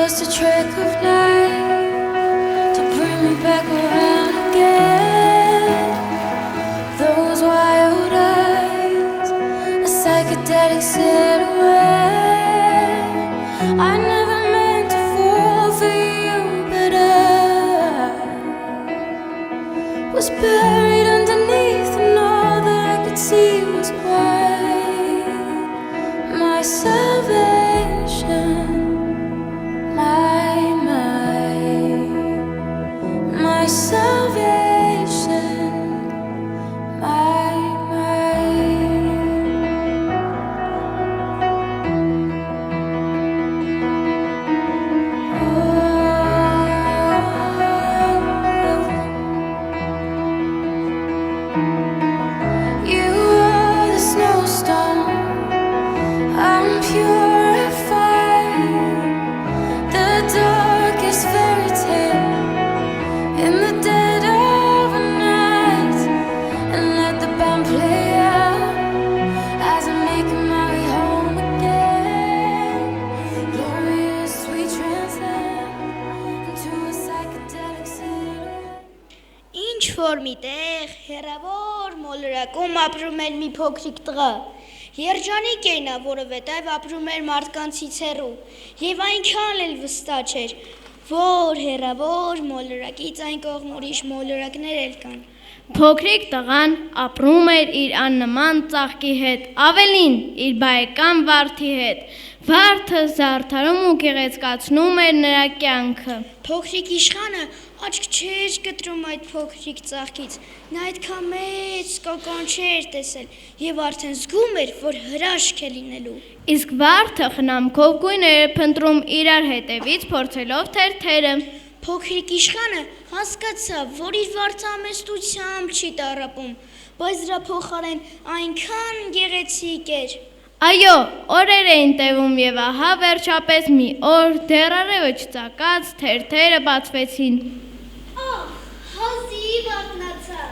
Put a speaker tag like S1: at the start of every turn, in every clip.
S1: just a trick of light to bring me back around again. Those wild eyes, a psychedelic silhouette. I never meant to fall for you, but I was buried underneath, and all that I could see was white. My salvation, my salvation, my You are the snowstorm, I'm purified. The darkest fairy tale in the dead of night, and let the band play out as I'm making my way home again. Glorious, sweet transcend into a psychedelic silhouette.
S2: Ինչ որ միտեղ հեռավոր մոլորակում ապրում էր մի փոքրիկ տղա։ Երջանիկ էր նա, որովհետև ապրում էր մարդկանցից հեռու, եւ այնքան էլ վստահ չէր, որ հեռավոր մոլորակից այն կողմ ուրիշ մոլորակներ էլ կան։
S3: Փոքրիկ տղան ապրում էր իր աննման ծաղկի հետ, ավելին իր բարեկամ վարդի հետ։ Վարդը զարդարում ու գեղեցկացնում էր նրա կյանքը։
S2: Փոքրիկ իշխանը աչք չէր կտրում այդ փոքրիկ ծաղկից, նա այդքան մեծ կոկոն չէր տեսել եւ արդեն զգում էր, որ հրաշք է լինելու։
S3: Իսկ վարդը խնամքով գույներ էր փնտրում իրար հետևից, փորձելով թերթերը։
S2: Փոքրիկ իշխանը հասկացավ, որ իր վարդը ամեստությամբ չի տառապում, բայց դրա փոխարեն այնքան գեղեցիկ էր։
S3: Այո, օրեր էին տևում եւ ահա վերջապես մի օր դեռարևը չծակած թերթերը բացվեցին։
S2: Հազիվ արթնացա։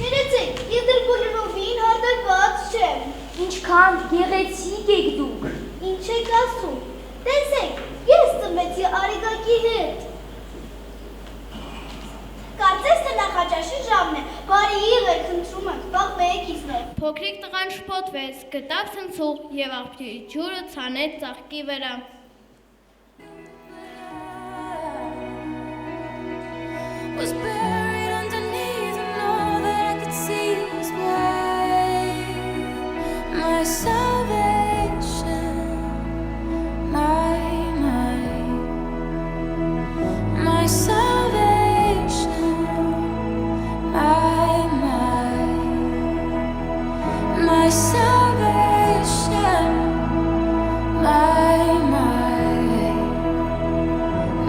S2: Ներեցեք, ես դեռ բոլորովին հանդարված չեմ։
S4: Ինչքան գեղեցիկ եք դուք։
S2: Ինչ եք ասում։ Տեսեք, ես ծնվեցի Արեգակի հետ։ Կարծես թե նախաճաշի ժամն է, բարի եղեք, խնդրում եմ, բաղվեք իզնեք։
S3: Փոքրիկ տղան շփոթվեց, գտավ ցնցուղ եւ աղբյուրի ջուրը ցանեց ծաղկի վրա։
S1: Was buried underneath, and all that I could see was white. My salvation, my salvation, my salvation,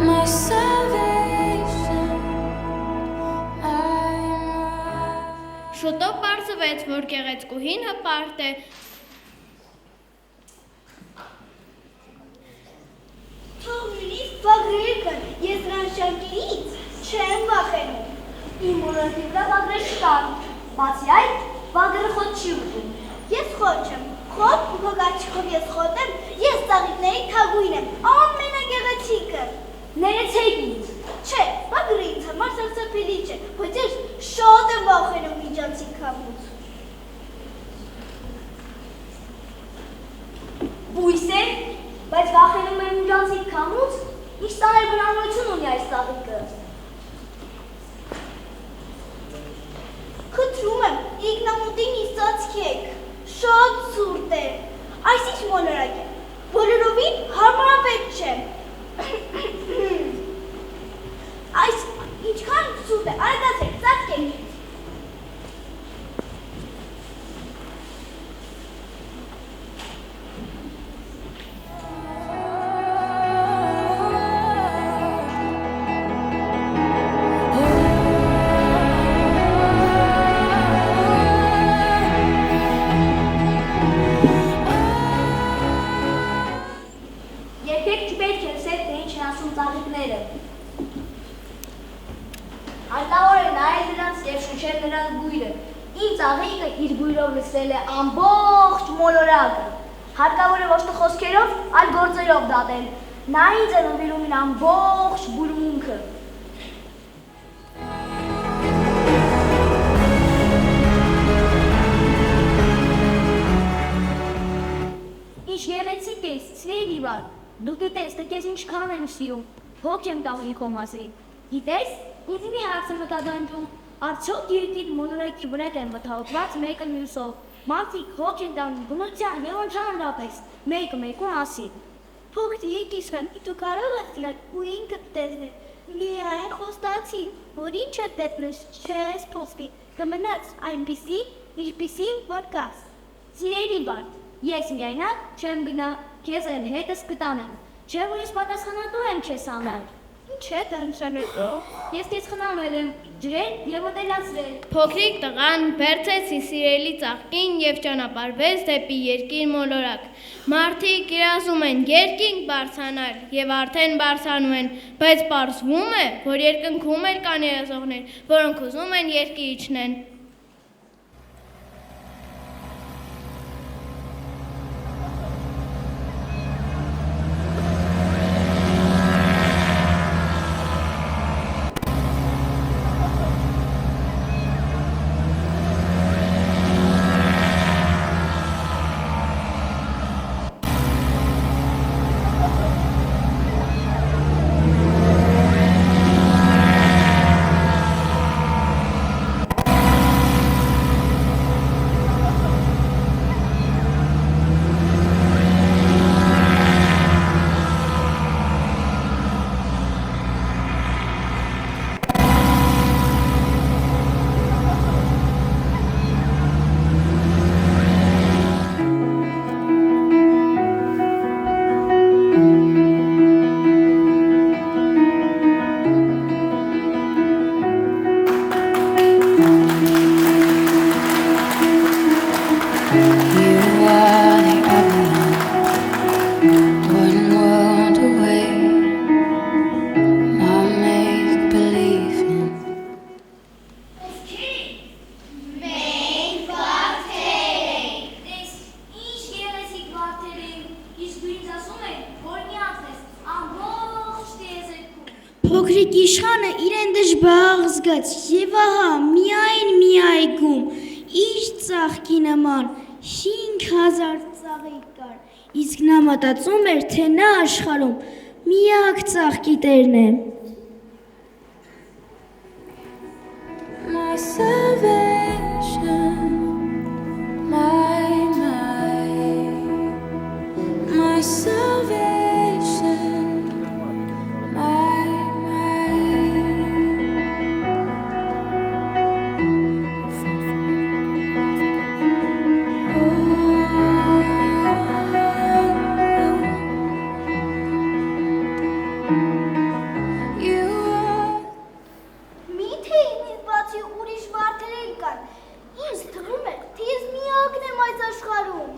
S1: my salvation.
S3: Շուտով պարզվեց, որ գեղեցկուհին հպարտ է։
S2: Թող նույնիսկ վագրեր կան, ես նրան շանկերից չեմ վախենում։
S4: Իմ մոլորակի վրա վագրեր չկան, բացի այդ, վագրը խոտ չի ուտում։
S2: Ես խոտ չեմ, խոտ ու փոքրաչքով ես խոտ եմ, ես ծաղիկների թագուհին եմ, ամենագեղեցիկը։
S4: Ներեցեք ինձ։
S2: Չէ, վագրը ինձ համար սարսափելի չէ, բայց ես շատ եմ վախենում միջանցիկ քամուց։
S4: Բույս է, բայց վախենում եմ միջանցիկ քամուց, ինչ տարեր բնավորություն ունի այս ծաղիկը։
S2: Խնդրում եմ, իգնամուտին ծածկեք, շատ ցուրտ է։ Այս ինչ մոլորակ է, բոլորովին հարմարավետ չէ։ Այս ինչքան ցուրտ է, արագացեք, ծածկեք։
S4: Երբեք չպետք է լսել, թե ինչ են ասում ծաղիկները։ Հարկավոր է նայել նրանց և շնչել նրանց բույրը։ Իմ ծաղիկը իր բույրով լցրել է ամբողջ մոլորակը։ Հարկավոր է ոչ թե խոսքերով, այլ գործերով դատել։ Նա ինձ է նվիրում իր ամբողջ բուրմունքը։ Ինչ գեղեցիկ ես, սիրելի բար, դու գիտես, թե քեզ ինչքան եմ սիրում, հոգ եմ տաղի քո մասին։ Գիտես, ինձ մի հարց է մտադանջում, արդյոք երկիր մոլորակի վրա են մտահոգված մեկը մյուսով, մարդիկ հոգ են տանում բնության եւ անհանդրապես, մեկը մեկու մասին։ Փոքրիկ իսկան, դու կարող ես դրանք ու ինքդ տեսնել։ Միայն խոստացի, որ ինչը տեսնես, չես փոխվի, կմնաս այնպիսի, ինչպիսին որ կաս։ Սիրելի բան, ես միայնակ չեմ գնա, քեզ էլ հետս կտանեմ, չէ՞ որ ես պատասխանատու եմ քեզ համար։ Ինչ է դրանցանել։ Ես քեզ խնամել եմ, ջրել եւ մտելացրել։
S3: Փոքրիկ տղան բերցեց իր սիրելի ծաղկին եւ ճանապարհվեց դեպի երկիր մոլորակ։ Մարդիկ երազում են երկինք բարձրանալ եւ արդեն բարձրանում են, բայց պարզվում է, որ երկնքում էլ կան երազողներ, որոնք ուզում են երկիր իջնեն։
S2: Փոքրիկ իշխանը իրեն դժբախտ զգաց եւ ահա միայն մի այգում իր ծաղկի նման 5000 ծաղիկ կար, իսկ նա մտածում էր, թե նա աշխարհում միակ ծաղկի տերն է։
S1: My salvation, my salvation,
S4: Միթե ինձ բացի ուրիշ մարդեր էլ կան։ Ինձ թվում է, թե ես միակն եմ այս աշխարհում։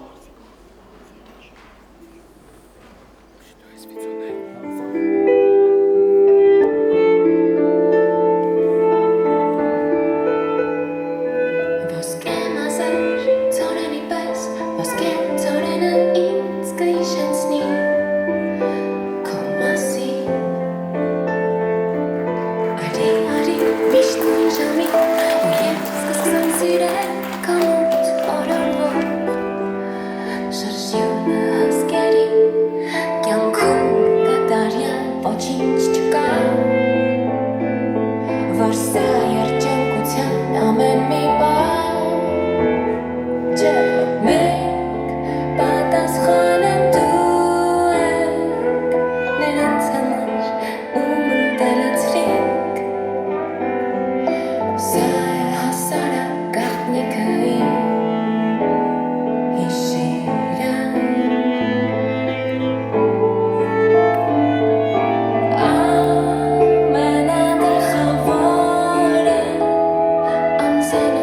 S1: Sen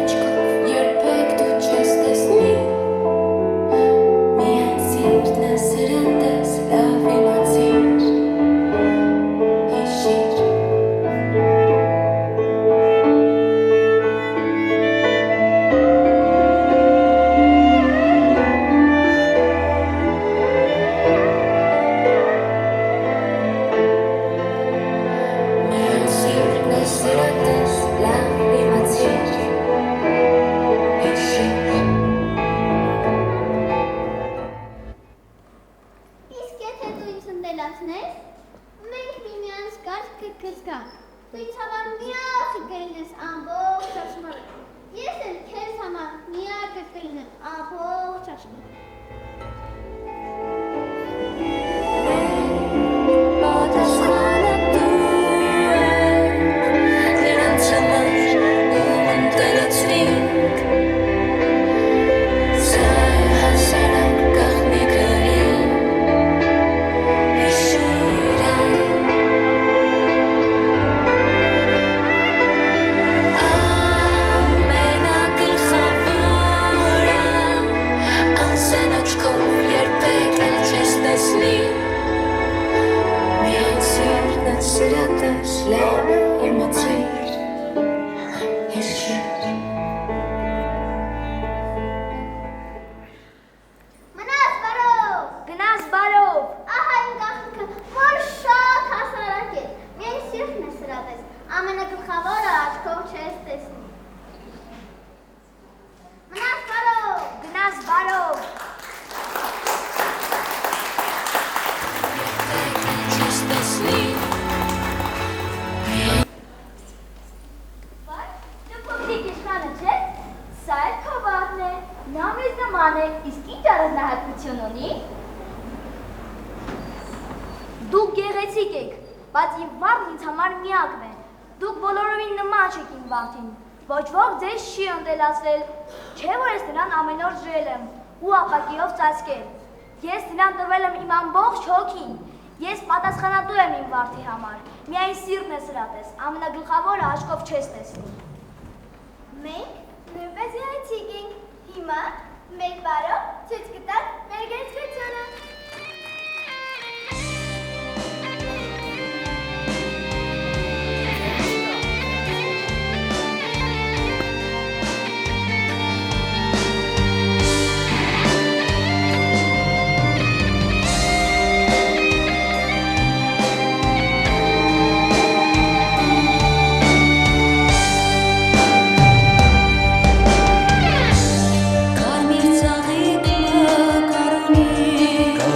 S4: է, ամբողջ աշխարհը։
S5: Դուք գեղեցիկ եք, բայց իմ վարդն ինձ համար միակն է։ Դուք բոլորովին նման չեք իմ վարդին։ Ոչ ոք ձեզ չի ընտելացրել, չէ՞ որ ես նրան ամեն օր ջրել եմ ու ապակիով ծածկել։ Ես նրան տվել եմ իմ ամբողջ հոգին։ Ես պատասխանատու եմ իմ վարդի համար։ Միայն սիրտն է սրատես, ամենագլխավորը աչքով չես տեսնի։
S6: Մենք նույնպես գեղեցիկ ենք։ Հիմա մեր բարով ցույց կտանք մեր գեղեցկությունը։
S1: Կարմիր ծաղիկը կարունի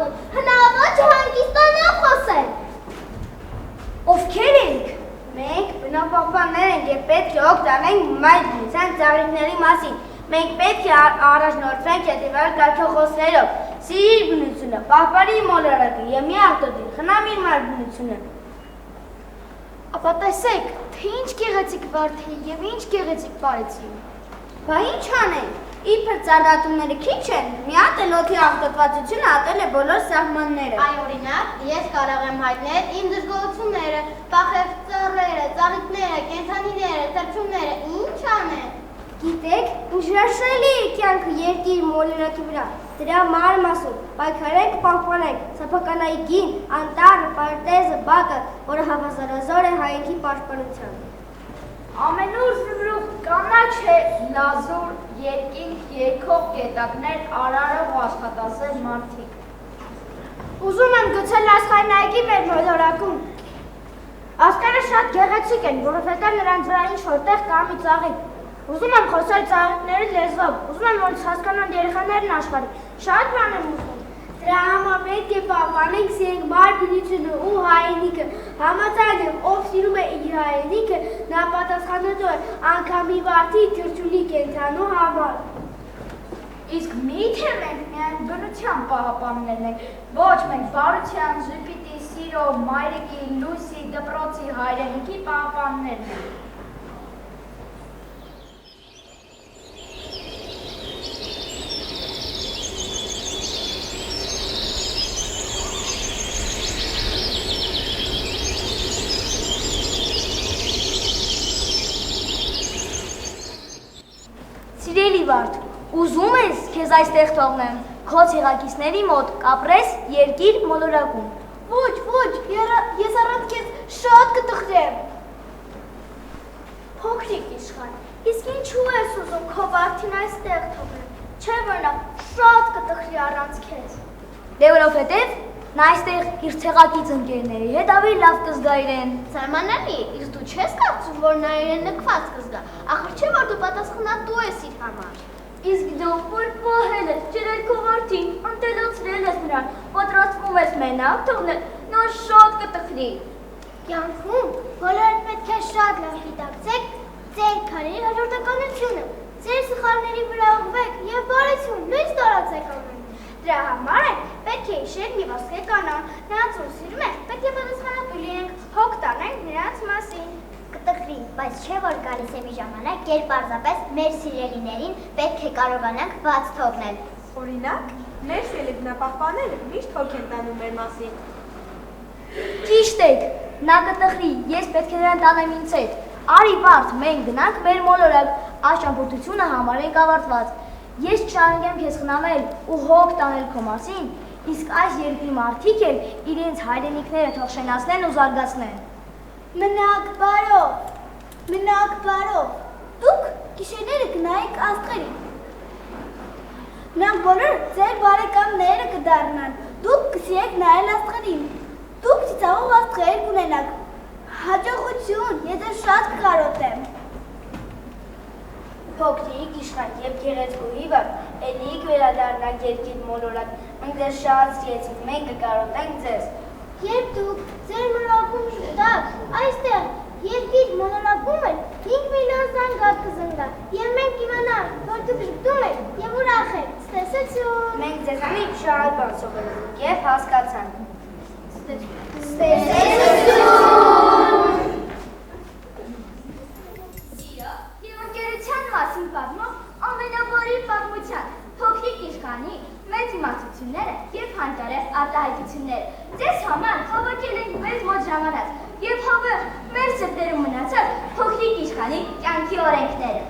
S6: կապել, հնարավոր հանգիստանալ խոսել։
S5: Ովքեր ենք։
S6: Մենք բնապահպաններ ենք եւ պետք է օգտվենք այդ բնության ծաղիկների մասին։ Մենք պետք է առաջնորդվենք հետևյալ կարգախոսներով. սիրիր բնությունը, պահպանի մոլորակը եւ մի արտոդիր, խնամիր մարմնությունը։
S5: Ապա տեսեք, թե ինչ գեղեցիկ վարդի եւ ինչ գեղեցիկ բարեցի։
S6: Բա ինչ անենք։ Իբր ծառատումները քիչ են, մի հատ էլ օդի աղտոտվածությունը ատել է բոլոր սահմանները։
S7: Այ օրինակ, ես կարող եմ հայտնել իմ դժգոհությունները, փախև ծառերը, ծաղիկները, կենդանիները, թռչունները, ինչ անեն։
S6: Գիտեք, ուժաշելի է կյանքը երկիր մոլորակի վրա, դրա մանրամասում, պայքարենք, պահպանենք, սեփականայգին, անտառը, պարտեզը, բակը, որը հավասարազոր է հայրենիքի պաշտպանության։
S5: Ամենուր զմրուխ կանաչ է, լազուր, երկինք, երկող կետակներ, արարող աշխատասեր մարդիկ։
S6: Ուզում եմ գցել աշխարհայգի մեր մոլորակում։ Աստղերը շատ գեղեցիկ են, որովհետև նրանց վրա ինչ-որ տեղ կա մի ծաղիկ։ Ուզում եմ խոսել ծաղիկների լեզվով, ուզում եմ որ հասկանան երեխաներն աշխարհի։ Շատ բան եմ ուզում։ Դրա համար պետք է պահպանենք սիրենք մարմնությունը ու հայրենիքը։ Համաձայն եմ, ով սիրում է իր հայրենիքը, նա պատասխանատու է անգամ մի վարդի թռչունի կենդանու համար։
S5: Իսկ միթե մենք միայն բնության պահապաններն ենք, ոչ մենք բարության, ժպիտի, սիրո, մայրիկի, լույսի, դպրոցի, հայրենիքի պահապաններն ենք։
S6: Սիրելի վարդ, ուզում ես քեզ այստեղ թողնեմ, քո ցեղակիցների մոտ կապրես երկիր մոլորակում։
S5: Ոչ, ես առանց քեզ շատ կտխրեմ։
S6: Փոքրիկ իշխան, իսկ ինչու ես ուզում քո վարդին այստեղ թողնել, չէ՞ որ նա շատ կտխրի առանց քեզ։ Դե որովհետև նա այստեղ իր ցեղակից ընկերների հետ ավելի լավ կզգա իրեն։
S7: Սարմանալի է, իսկ դու չես կարծում, որ նա իրեն նկված կզգա, ախր չէ որ դու պատասխանատու ես իր համար։
S6: Իսկ դու որ պահել ես, ջրել քո վարդին, ընտելացրել ես նրան, պատրաստվում ես մենակ թողնել, նա շատ կտխրի։
S5: Կյանքում բոլորդ պետք է շատ լավ գիտակցեք ձեր քարերի հաջորդականությունը, ձեր սխալների վրա ուղղվեք եւ բարություն լույս տարածեք ամեն։ Դրա համար է պետք է հիշել մի ոսկե կանոն, նրանց որ սիրում ենք, պետք է պատասխանատու լինենք, հոգ տանենք նրանց մասին։
S6: Կտխրի, բայց չէ որ գալիս է մի ժամանակ, երբ պարզապես մեր սիրելիներին պետք է կարողանանք բաց թողնել։
S8: Օրինակ, մեր սիրելի բնապահպանները միշտ հոգ են տանում մեր մասին։
S6: Ճիշտ եք, նա կտխրի, ես պետք է նրան տանեմ ինձ հետ։ Արի վարդ, մենք գնանք մեր մոլորակ, այս ճամփորդությունը համարենք ավարտված։ Ես չհանգեմ քեզ խնամել ու հոգ տանել քո մասին, իսկ այս երկրի մարդիկ էլ իրենց հայրենիքները թող շենացնեն ու զարգացնեն։
S5: Մնաք բարով, դուք գիշերները գնայիք աստղերին։ Նրանք բոլորը ձեր բարեկամները կդառնան, դուք կսիրեք նայել աստղերին, դուք ծիծաղող աստղեր կունենաք, հաջողություն, եթե շատ կկարոտեմ։
S6: Փոքրիկ իշխան եւ գեղեցկուհի վար, էլի կվերադառնանք երկիր մոլորակ, մենք ձեզ շատ սիրեցինք, մենք կկարոտենք ձեզ։
S5: Երբ դուք ձեր մոլորակում շտաք, այստեղ երկիր մոլորակում էլ 5 միլիոն զանգակ կզնգա, եւ մենք իմանանք, որ դուք շփում եք եւ ուրախ եք։ Ստեսություն։
S6: Մենք ձեզանից շատ բան սովորեցինք եւ հասկացանք։
S5: Սիրո եւ ընկերության մասին պատմող ամենաբարի պատմության փոքրիկ իշխանի մեծ իմացությունները եւ հանճարեղ արտահայտությունները ձեզ համար հավաքել ենք մեզ մոտ ժամանած եւ հավը մեր սրտերում մնացած փոքրիկ իշխանի կյանքի օրենքները։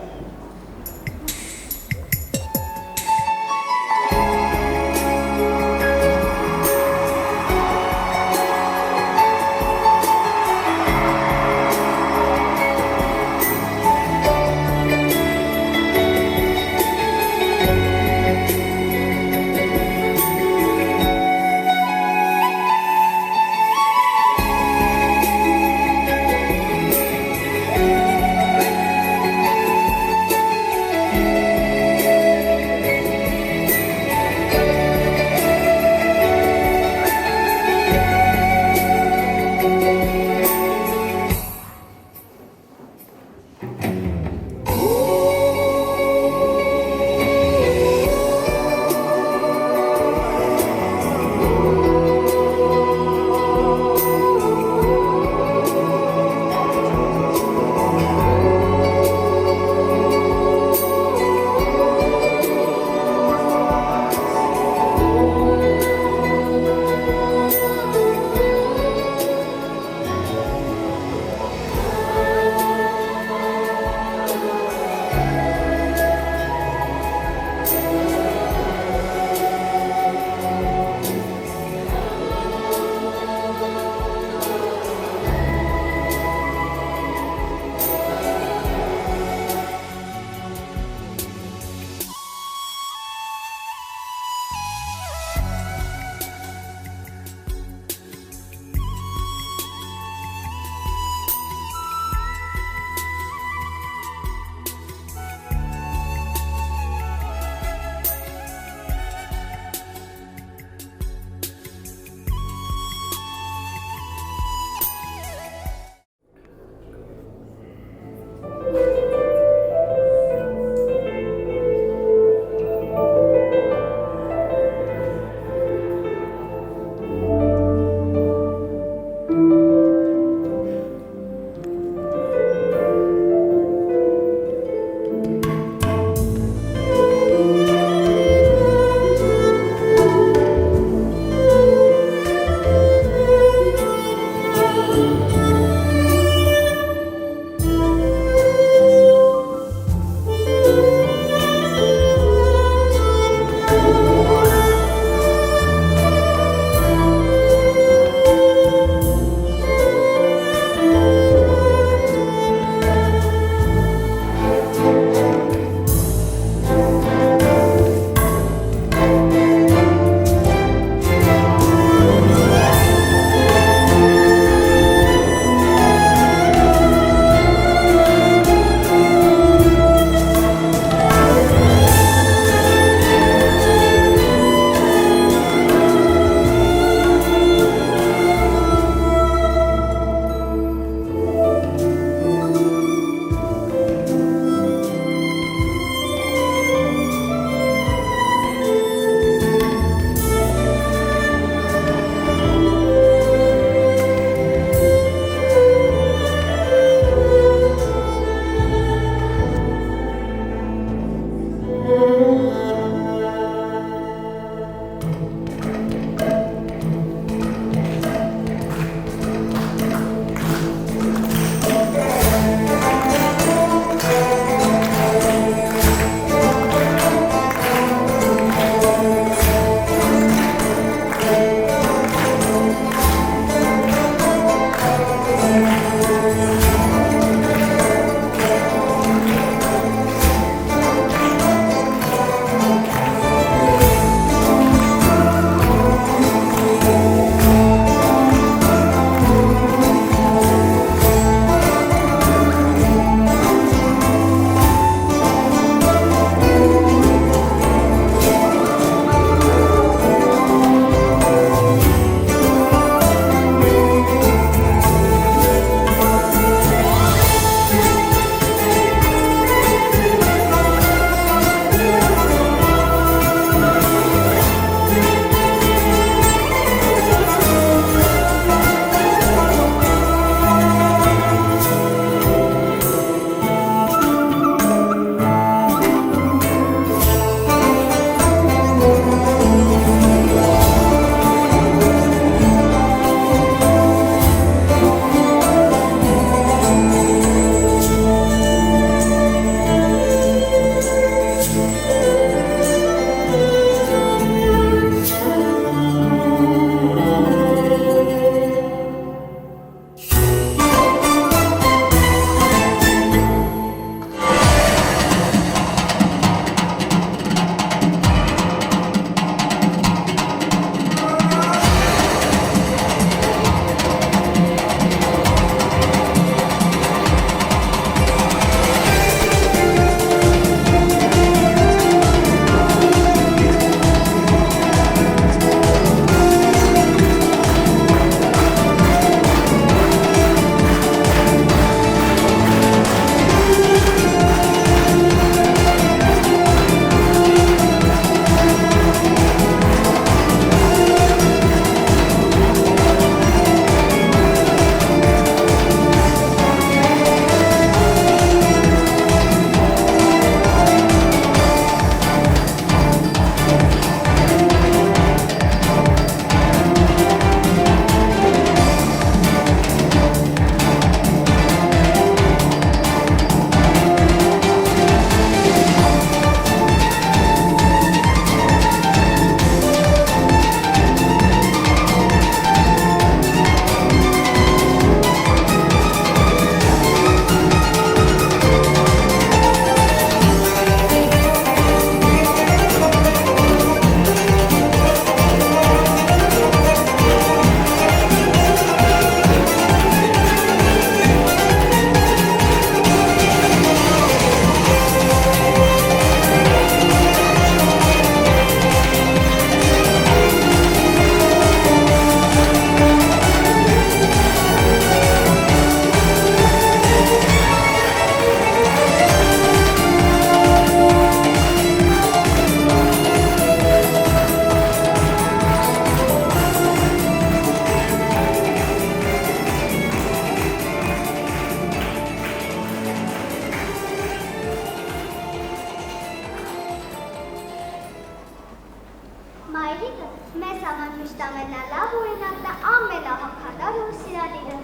S5: Մայրիկը մեզ համար միշտ ամենալավ օրինակն է, ամենահոգատար ու սիրալիրը։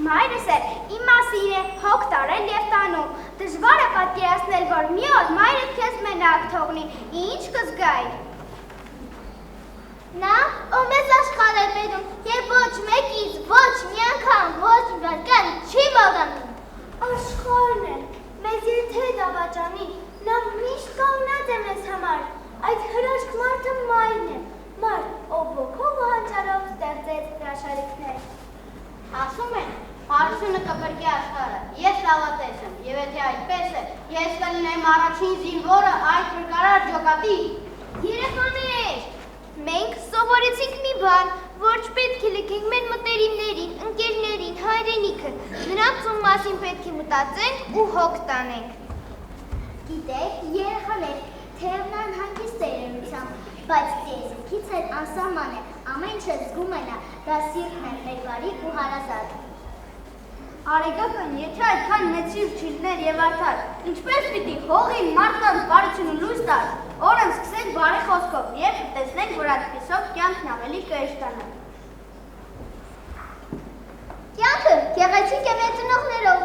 S6: Մայրս է իմ մասին է հոգ տարել և տանում։ Դժվար է պատկերացնել, որ մի օր մայրդ քեզ մենակ թողնի, ինչ կզգայր։
S5: Նա, ով մեզ աշխարհ է բերում, և ոչ մեկից, ոչ մի անգամ, ոչ մի վայրկյան չի մոռանում։
S6: Աշխարհն է, մեզ եթե դավաճանի, նա միշտ կանգնած է մեզ համար։ Այդ հրաշք մարդը մայրն է, մայր, ով ոգով ու հանճարով ստեղծեց հրաշալիքներ։
S7: Ասում են, հարությունը կփրկի աշխարհը, ես լավատես եմ, և եթե այդպես է, ես կլինեմ առաջին զինվորը այդ փրկարար ջոկատի։
S5: Երեխաներ, մենք սովորեցինք մի բան, որ չպետք է լքենք մեր մտերիմներին, ընկերներին, հայրենիքը, նրանց ում մասին պետք է մտածենք ու հոգ տանենք։ Գիտեք, երեխաներ, թեև նա հանգիստ է երևությամբ, բայց ծեսքից էլ անսահման է, ամեն ինչ զգում է նա, դա սիրտն է մեր բարիք ու հարազատ։
S6: Արեգակն, եթե այդքան մեծից չիլներ և արդար, ինչպես պիտի հողին մարդկանց բարություն ու լույս տար, օրն սկսենք բարի խոսքով և տեսնենք, որ այդպիսով կյանքն ավելի կհեշտանա։
S5: Կյանքը գեղեցիկ է մեր ծնողներով,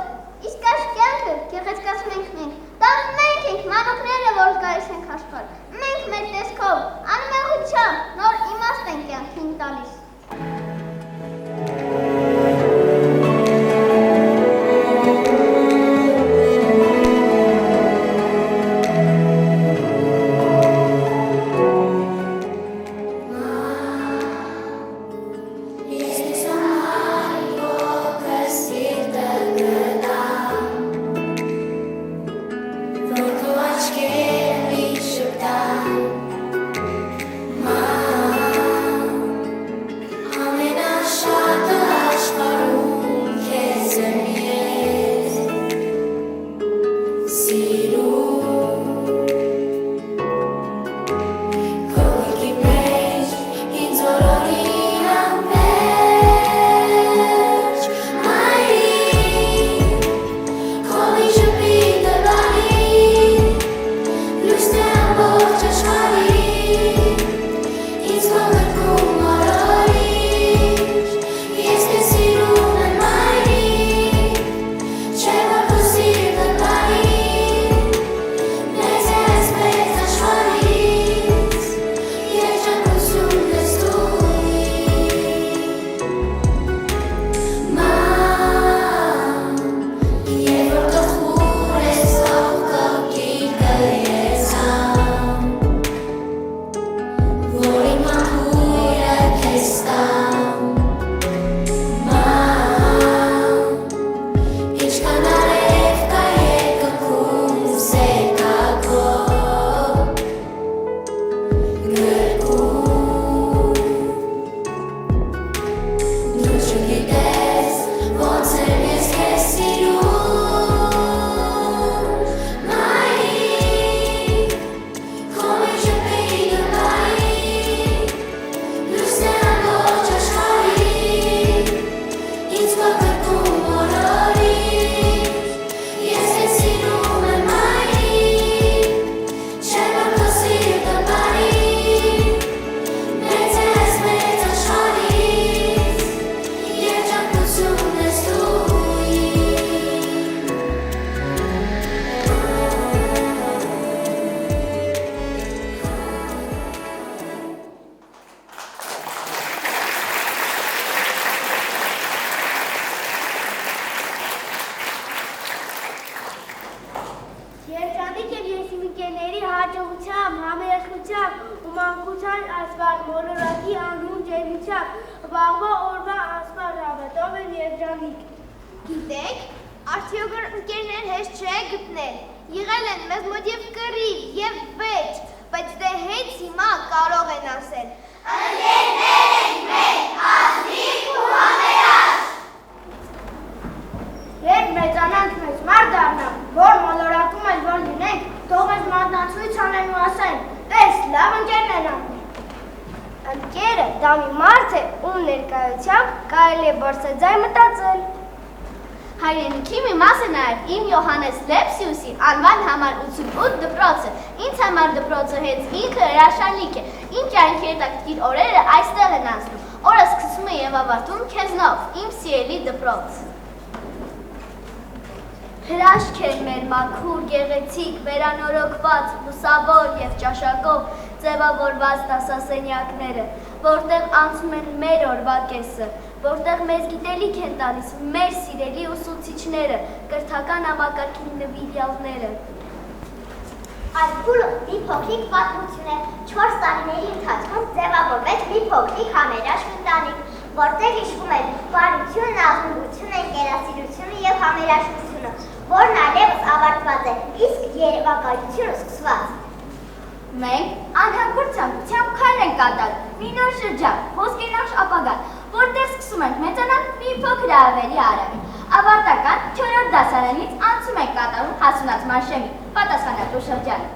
S5: իսկ այս կյանքը գեղեցկացնենք մենք, դա մենք ենք մանուկները, որ գալիս ենք աշխարհ, մենք մեր տեսքով, անմեղությամբ նոր իմաստ ենք կյանքին տալիս։
S6: հաջողությամբ, համերաշխությամբ ու մանկության ասպար մոլորակի անհուն ջերմությամբ վաղվա օրվա ասպար հավատով են երջանիկ։
S5: Գիտեք, արդյոք ընկերներ հեշտ չէ գտնել, եղել են մեզ մոտ և կռիվ, և վեճ, բայց դե հենց հիմա կարող են ասել ընկերներ ենք մենք, ազնիվ ու համերաշխ։
S6: Երբ մեծանանք մեծ մարդ դառնանք, որ մոլորակում էլ որ լինենք, թող մեզ մատնացույց անեն ու ասեն, տես, լավ ընկերներ անենք։ Ընկերը դա մի մարդ է, ում ներկայությամբ կարելի է բարձրաձայն մտածել։
S5: Հայրենիքի մի մասը նաև իմ Յոհանես Լեպսիուսի անվան համար 88 դպրոցը։ Ինձ համար դպրոցը հենց ինքը հրաշալիք է։ Իմ կյանքի հետաքրքիր օրերը այստեղ են անցնում։ Օրը սկսում է եւ ավարտում քեզնով, իմ սիրելի դպրոց։ Հրաշք էր մեր մաքուր, գեղեցիկ, վերանորոգված, լուսավոր եւ ճաշակով ձևավորված դասասենյակները, որտեղ անցում են մեր օրվա կեսը, որտեղ մեզ գիտելիք են տալիս մեր սիրելի ուսուցիչները, կրթական համակարգի նվիրյալները։
S9: Այս փուլը մի փոքրիկ պատմություն է, 4 տարիների ընթացքում ձևավորվեց մի փոքրիկ համերաշխ ընտանիք, որտեղ իշխում էր բարությունը, ազնվությունը, ընկերասիրությունը եւ համերաշխությունը, որն այլևս ավարտված է, իսկ երևակայությունը սկսված։
S5: Մենք անհանգույց ցանկությամբ քայլ ենք կատարում մի նոր շրջան, ոսկերաշ ապագա, որտեղ սկսում ենք մեծանալ մի փոքր ավելի արագ։ Ավարտական 4-րդ դասարանից անցում ենք կատարում հասունացման շեմի, պատասխանատու շրջանը։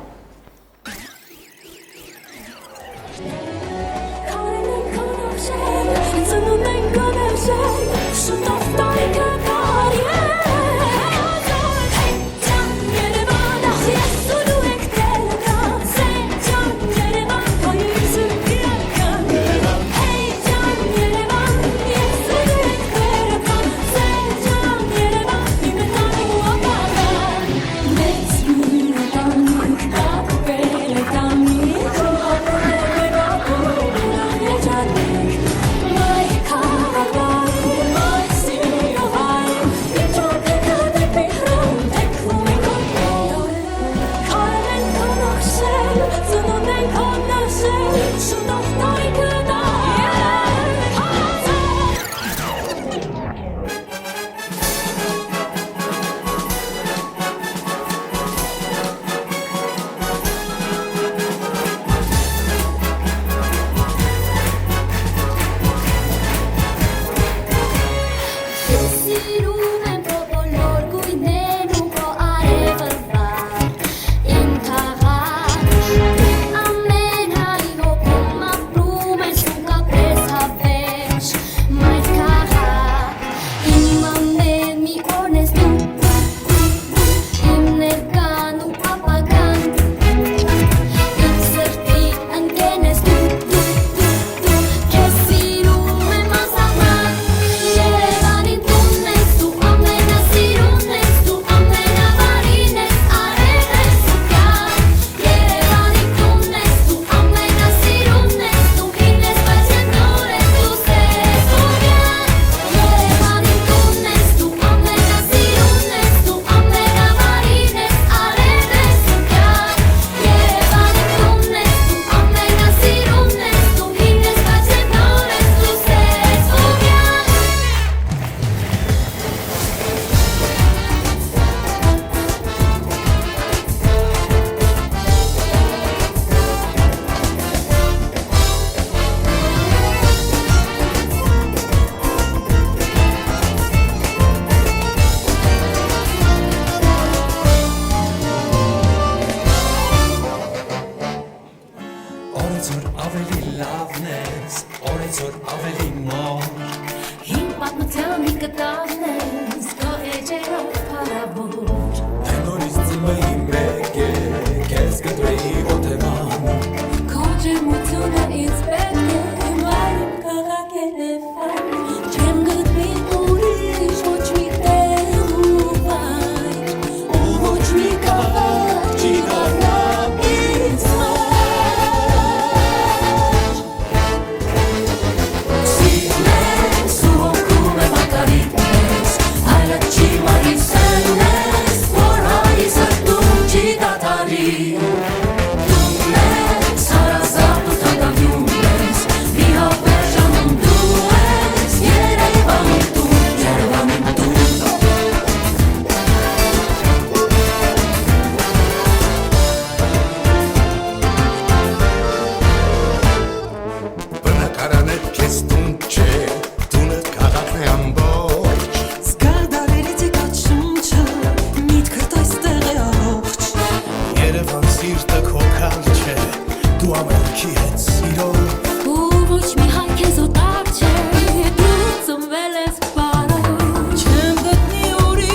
S1: Չեմ գտնի ուրիշ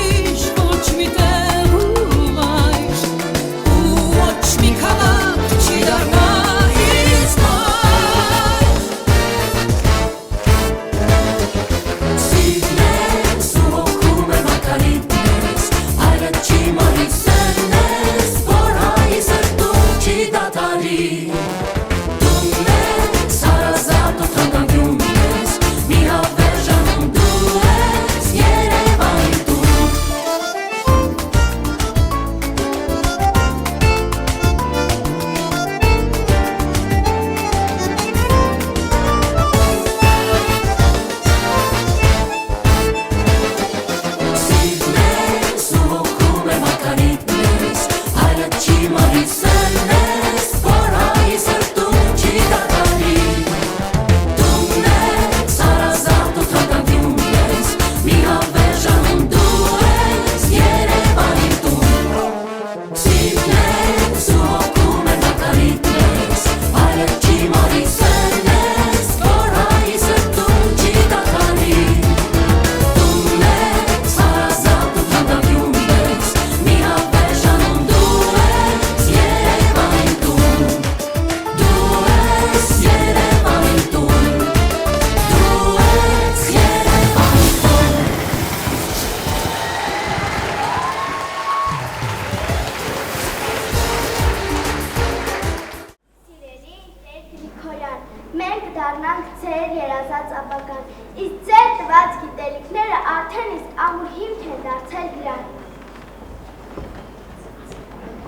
S5: բավական, իսկ ձեր տված գիտելիքները արդեն իսկ ամուր հիմք են դարձել դրան։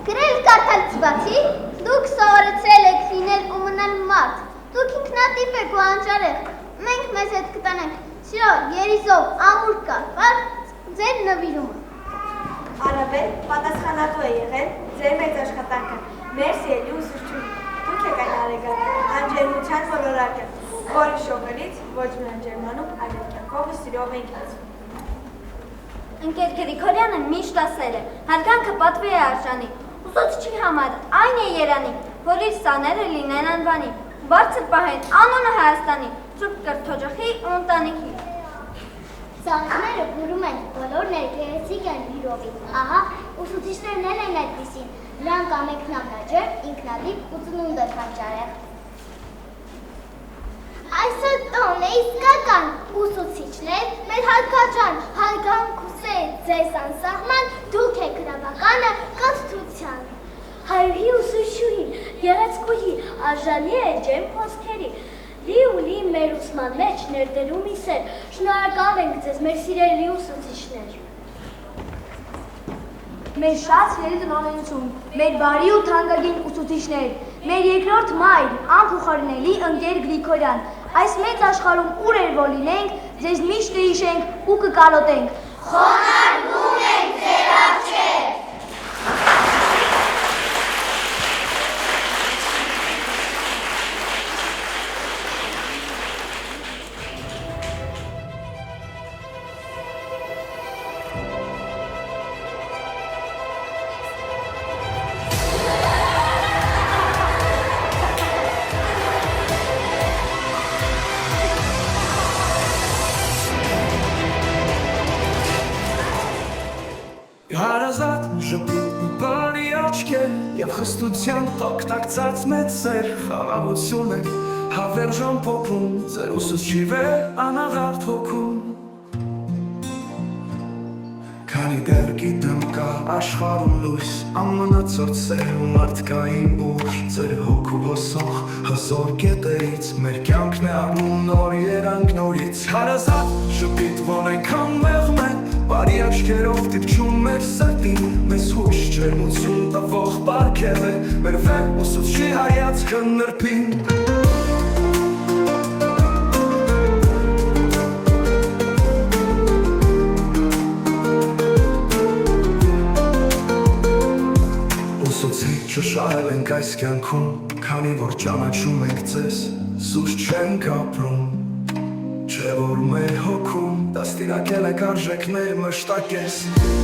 S9: Գրել կարդալից բացի, դուք սովորեցրել եք լինել ու մնալ մարդ, դուք ինքնատիպ եք ու անճարեղ, մենք մեզ հետ կտանենք, սիրո, երիզով, ամուր կարպար, ձեր նվիրումը։
S8: Արաբել պատասխանատու է եղել ձեր մեծ աշխատանքը, մերսի էլի ուսուցչուհի, դուք եք այն արեգակը, անջերմության ոլորակը, որի շողերից ոչ միայն ջերմանում, այլ կյանքով ու սիրով ենք լցվում։
S5: Ընկեր Գրիգորյանը միշտ ասել է, հարգանքը պատվի է արժանի, ուսուցչի համար այն է երանի, որ իր սաները լինեն անվանի, բարձր պահեն անունը Հայաստանի, Սուրբ կրթօջախի ու ընտանիքի։
S9: Ծանոթները բուրում են, բոլոր ներկայացիկ են իրովի, ահա ուսուցիչներն են այդպիսին, նրանք ամենքնամնաջեր, ինքնատիպ ու ծնունդը հանճարեղ։ Այսը տոն է իսկական ուսուցիչներ, մեր հարգաջան, հարգանքուսե ձեզ անսահման, դուք եք հրավականը կաթթության։
S5: Հայրհի ուսուցչուհի, գեղեցկուհի, արժանի է ջեմ խոսքերի, լի ու լի մեր ուսման մեջ ներդերում իսեր, շնորհակալ ենք ձեզ մեր սիրելի ուսուցիչներ։ Մեր շատ սիրելի տնօրենություն, մեր բարի ու թանկագին ուսուցիչներ, մեր երկրորդ մայր, անփոխարինելի ընկեր Գրիգորյան, այս մեծ աշխարհում ուր էր որ լինենք, ձեզ միշտ կհիշենք ու կկարոտենք։
S9: Խոնարհվում ենք ձեր առջև։
S10: Հարազատ ժպիտ բարի աչքեր և խստության տոկտակցած մեծ սեր խաղաղություն եք հավերժան փոփում ձեր ուսուցչի վեր անաղարտ հոգում Քանի դեռ գիտեմ կա աշխարհում լույս ամենացորդ սեր ու մարդկային ուժ ձեր հոգու հոսող հզոր կետերից մեր կյանքն է առնում նոր երանք նորից Հարազատ ժպիտ որ այնքան մեղմ են Բարի աչքերով դիպչում մեր սրտին, մեզ հույս ջերմություն տվող պարգև է, մեր վեր ուսուցչի հայացքը նրբին Ուսուցիչը շահել ենք այս կյանքում, քանի որ ճանաչում ենք ձեզ, զուս չենք ապրում Չէ որ մեր հոգում դաստիարակել եք արժեքներ մշտակես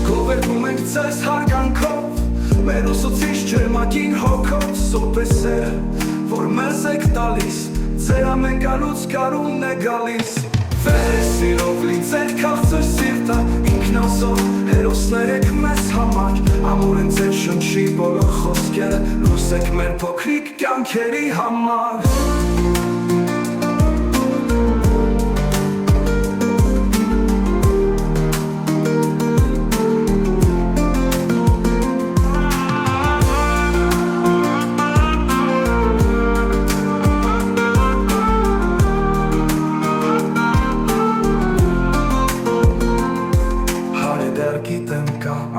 S10: Գովերգում ենք ձեզ հարգանքով Մեր ուսուցիչ ջերմակին հոգով Սուրբ է սերը, որ մեզ եք տալիս Ձեր ամեն գալուց գարունն է գալիս Վեր է սիրով լի ձեր քաղցր սիրտը Ինքնազոհ հերոսներ եք մեզ համար Ամուր են ձեր շնչի բոլոր խոսքերը Լույս եք մեր փոքրիկ կյանքերի համար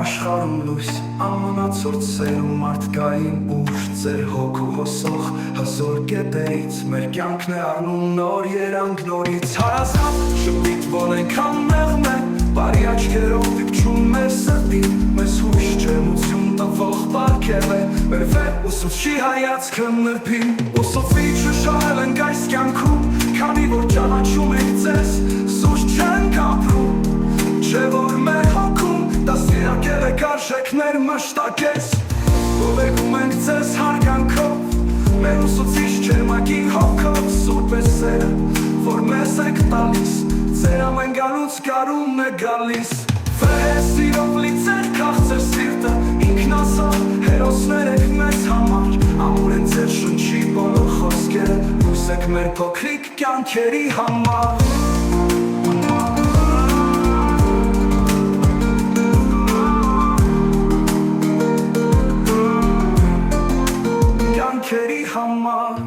S10: Աշխարհում լույս ամենացորդ սեր ու մարդկային ուժ ձեր հոգու հոսող հզոր կետերից մեր կյանքն է առնում նոր երանք նորից հարազատ շպիտ որ այնքան մեղմ է բարի աչքերով դիպչում մեր սրտին մեզ հույս ջերմություն տվող պարգև է մեր վեր ուսուցչի հայացքը նրբին ուսուցիչը շահել ենք այս կյանքում քանի որ ճանաչում ենք ձեզ զուս չենք ապրում չէ որ մեր հոգում Դաստիարակել եք արժեքներ մշտակես Գովերգում ենք ձեզ հարգանքով Մեր ուսուցիչ ջերմակին հոգով Սուրբ է սերը, որ մեզ եք տալիս Ձեր ամեն գալուց գարունն է գալիս Վեր է սիրով լի ձեր քաղցր սիրտը Ինքնազոհ հերոսներ եք մեզ համար Ամուր են ձեր շնչի բոլոր խոսքերը Լույս եք մեր փոքրիկ կյանքերի համար Կյանքերի համար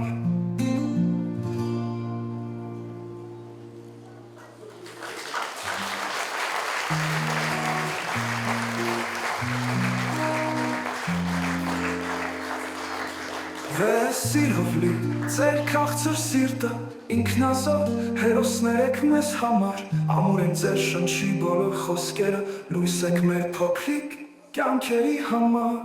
S10: Սիրով լի ձեր քաղցր սիրտը ինքնազոհ հերոսներ եք մեզ համար ամուր են ձեր շնչի բոլոր խոսքերը լույս եք մեր փոքրիկ կյանքերի համար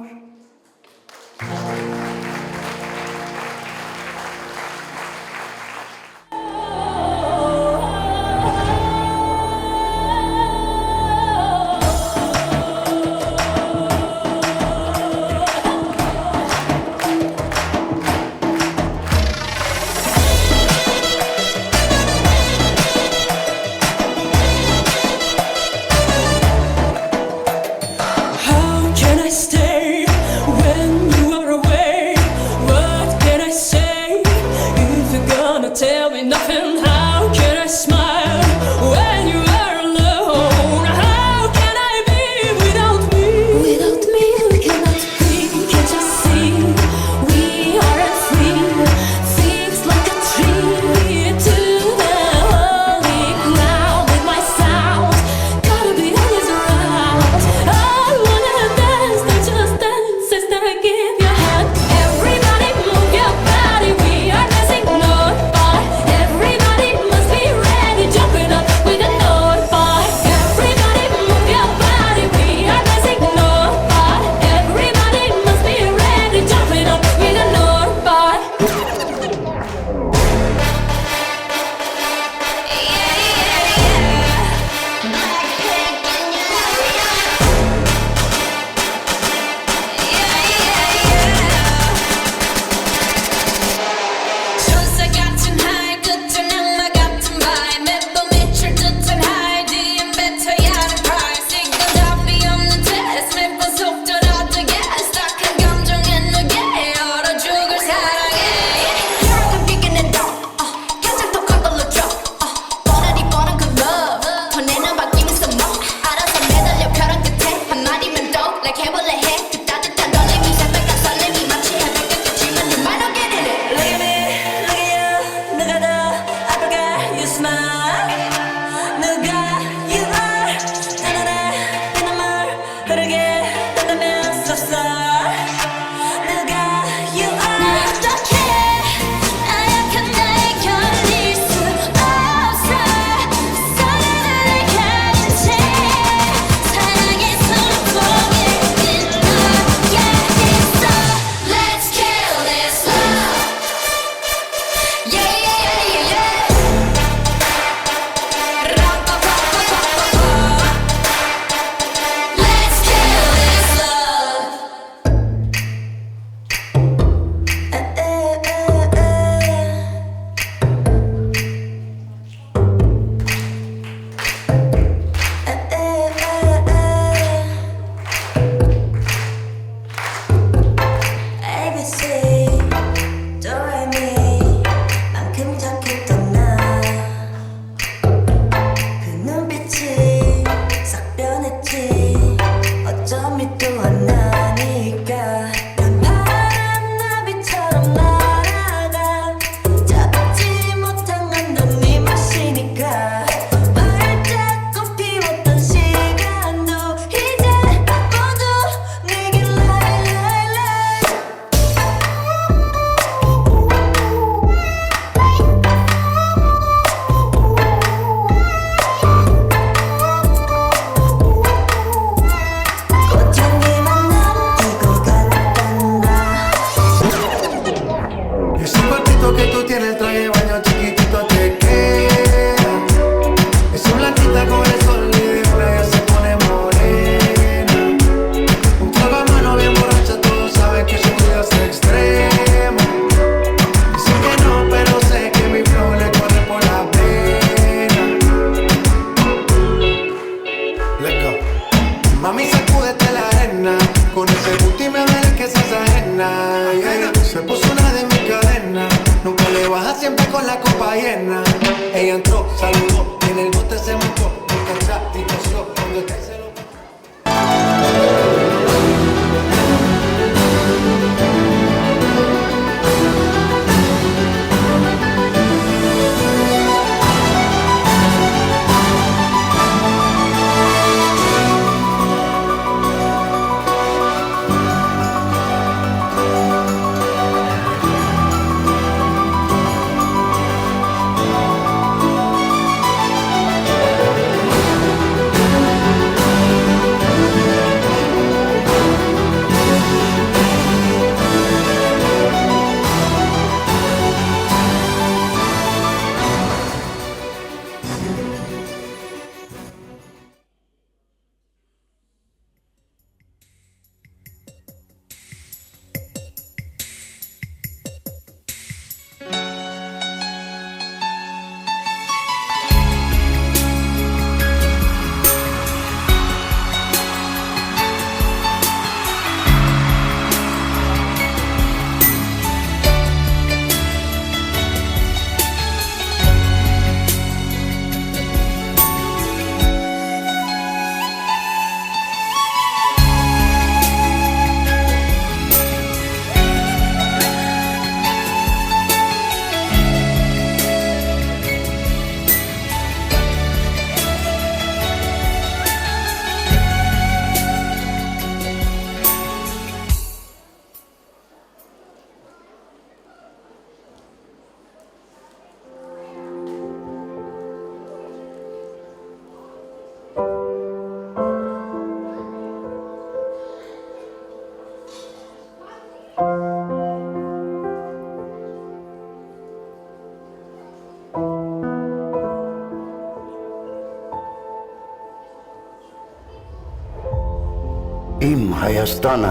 S11: Հայաստանը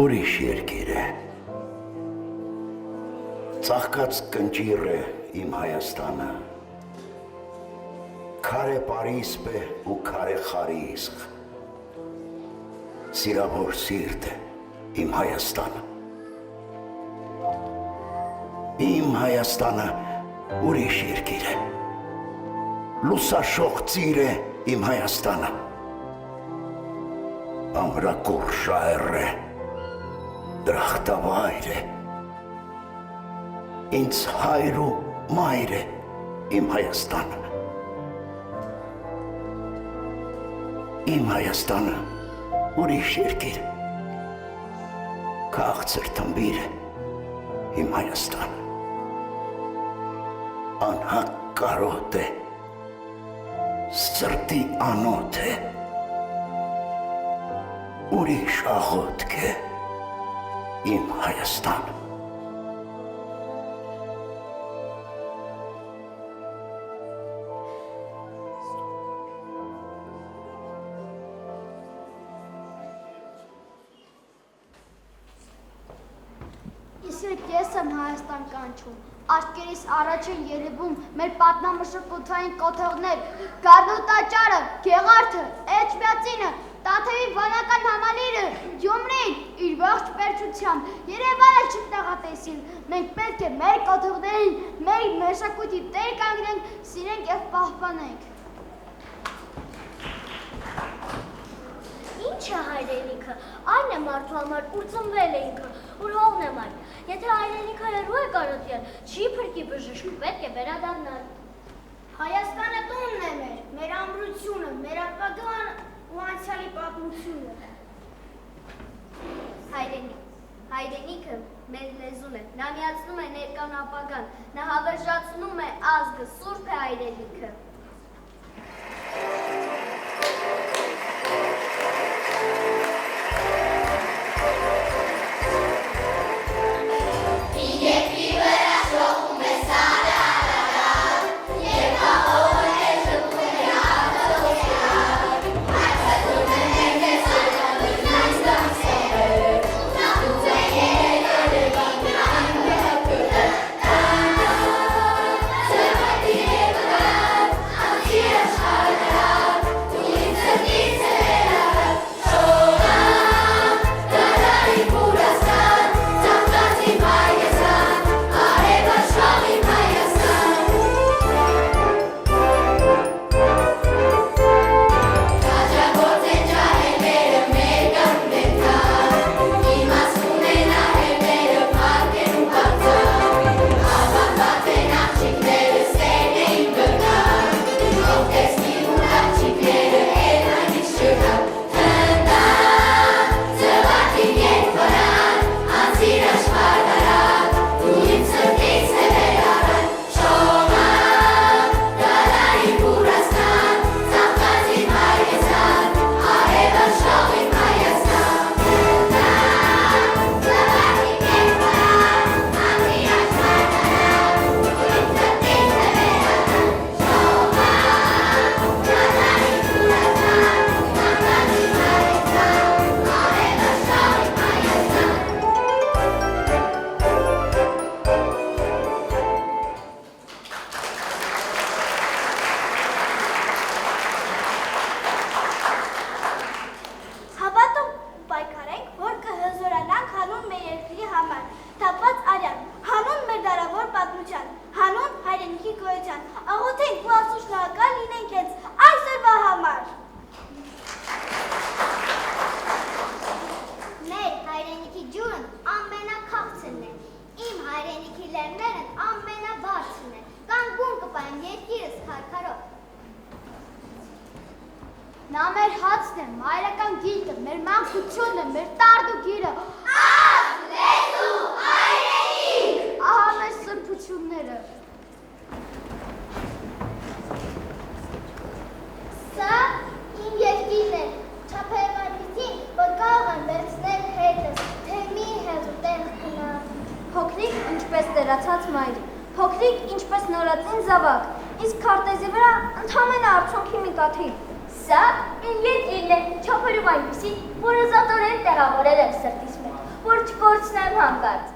S11: ուրիշ երկիր է։ Ծաղկած կնճիր է իմ Հայաստանը։ Քարե Պարիսպ է ու քարե խարիսխ։ Սիրավոր սիրտ է իմ Հայաստանը։ Իմ Հայաստանը ուրիշ երկիր է։ Լուսաշող ծիր է իմ Հայաստանը։ Ամրակուր շահեր է, դրախտավայր է, ինձ հայր ու մայր է իմ Հայաստանը։ Իմ Հայաստանը ուրիշ երկիր է, քաղցր թմբիր է իմ Հայաստանը։ Անհակարոտ է, սրտի անոթ է, ուրիշ աղոտք է իմ Հայաստանը։
S5: Իսկ ես եմ Հայաստան կանչում, աչքերիս առաջ են երևում մեր պատնամշակութային կոթողներ, գարն ու տաճարը, Գեղարդը, Էջմիածինը, Տաթևի վանական համալիրը, Գյումրին, իր ողջ պերճությամբ, Երևանը չտեղատեսին, մենք պետք է մեր կոթողներին, մեր մշակույթի տեր կանգնենք, սիրենք և պահպանենք։
S9: Ինչ է հայրենիքը, այն է մարդու համար, ուր ծնվել է ինքը, ուր հողն է մայր, եթե հայրենիքը հեռու է կարոտյալ, չի փրկի բժիշկ, պետք է վերադառնալ։
S6: Հայաստանը տունն է մեր ամրությունը, մեր ապագան ու անցյալի պատմությունը։
S9: Հայրենիքը մեր լեզուն է, նա միացնում է ներկան ապագան, նա հավերժացնում է ազգը, սուրբ է հայրենիքը։
S5: Նա մեր հացն է, մայրական գիրկը, մեր մանկությունն է, մեր տարդուգիրը։
S9: Ազգ, լեզու, հայրենիք։
S5: Ահա մեր սրբությունները։
S9: Սա իմ երկիրն է, չափեղանիցին, որ կարող եմ վերցնել հետս, թե մի հետ ուտեղ կնա։
S5: Փոքրիկ ինչպես տերացած մայրի, փոքրիկ ինչպես նորածին զավակ, իսկ քարտեզի վրա ընդամենը արցունքի մի կաթիլ։ Սա իմ երկիրն է, չափերում այնպիսին, որ ազատորեն տեղավորել եմ սրտիս մեջ, որ չկորցնեմ հանկարծ։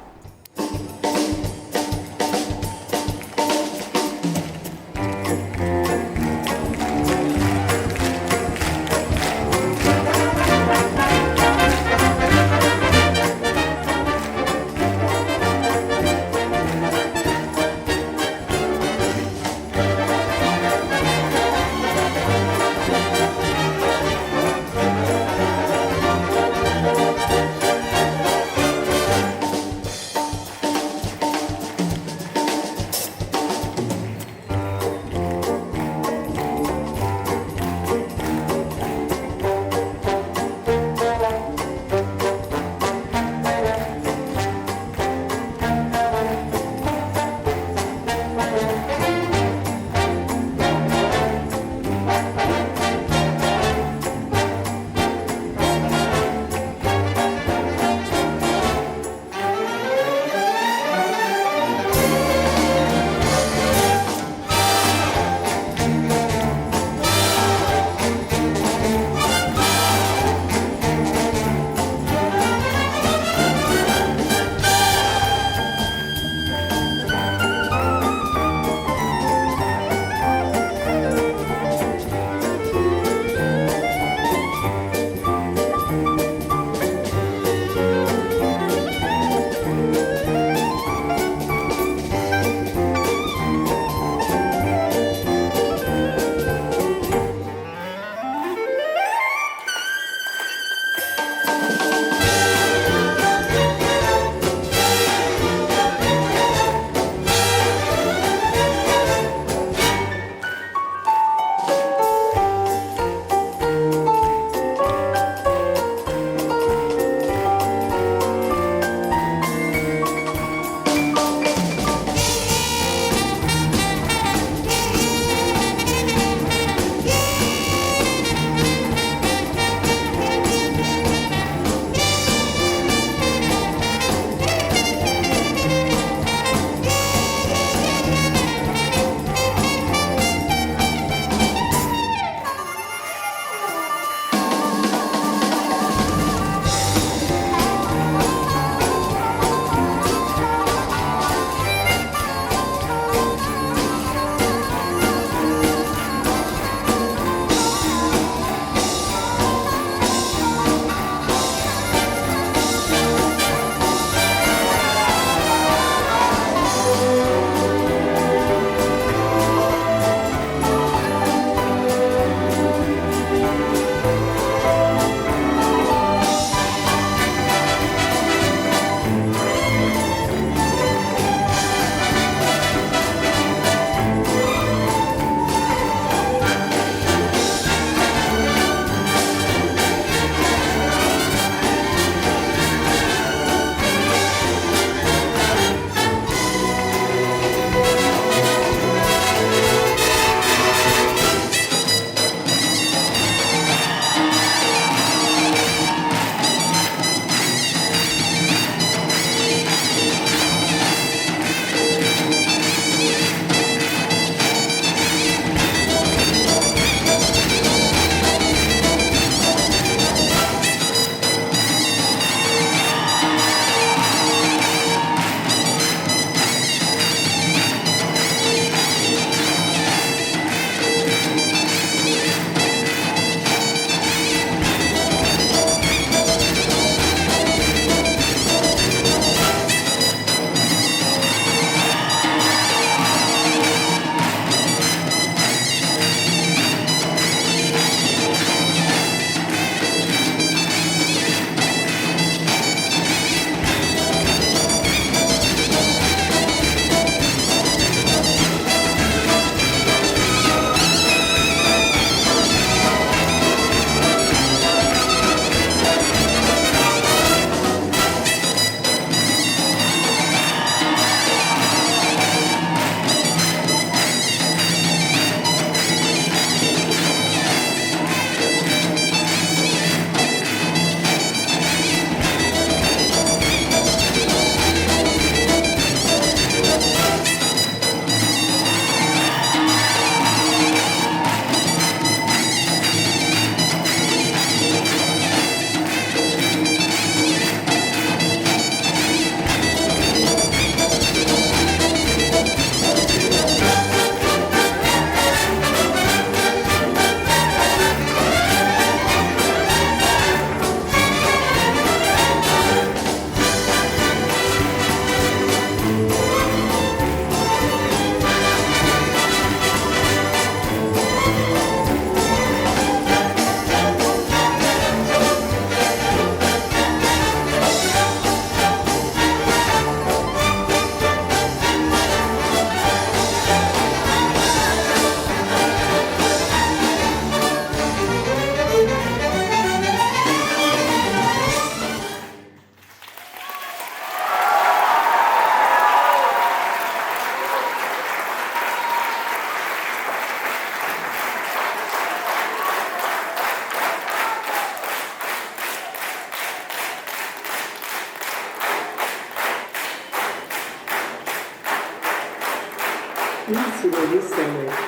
S12: Իմ սիրելի սեներ,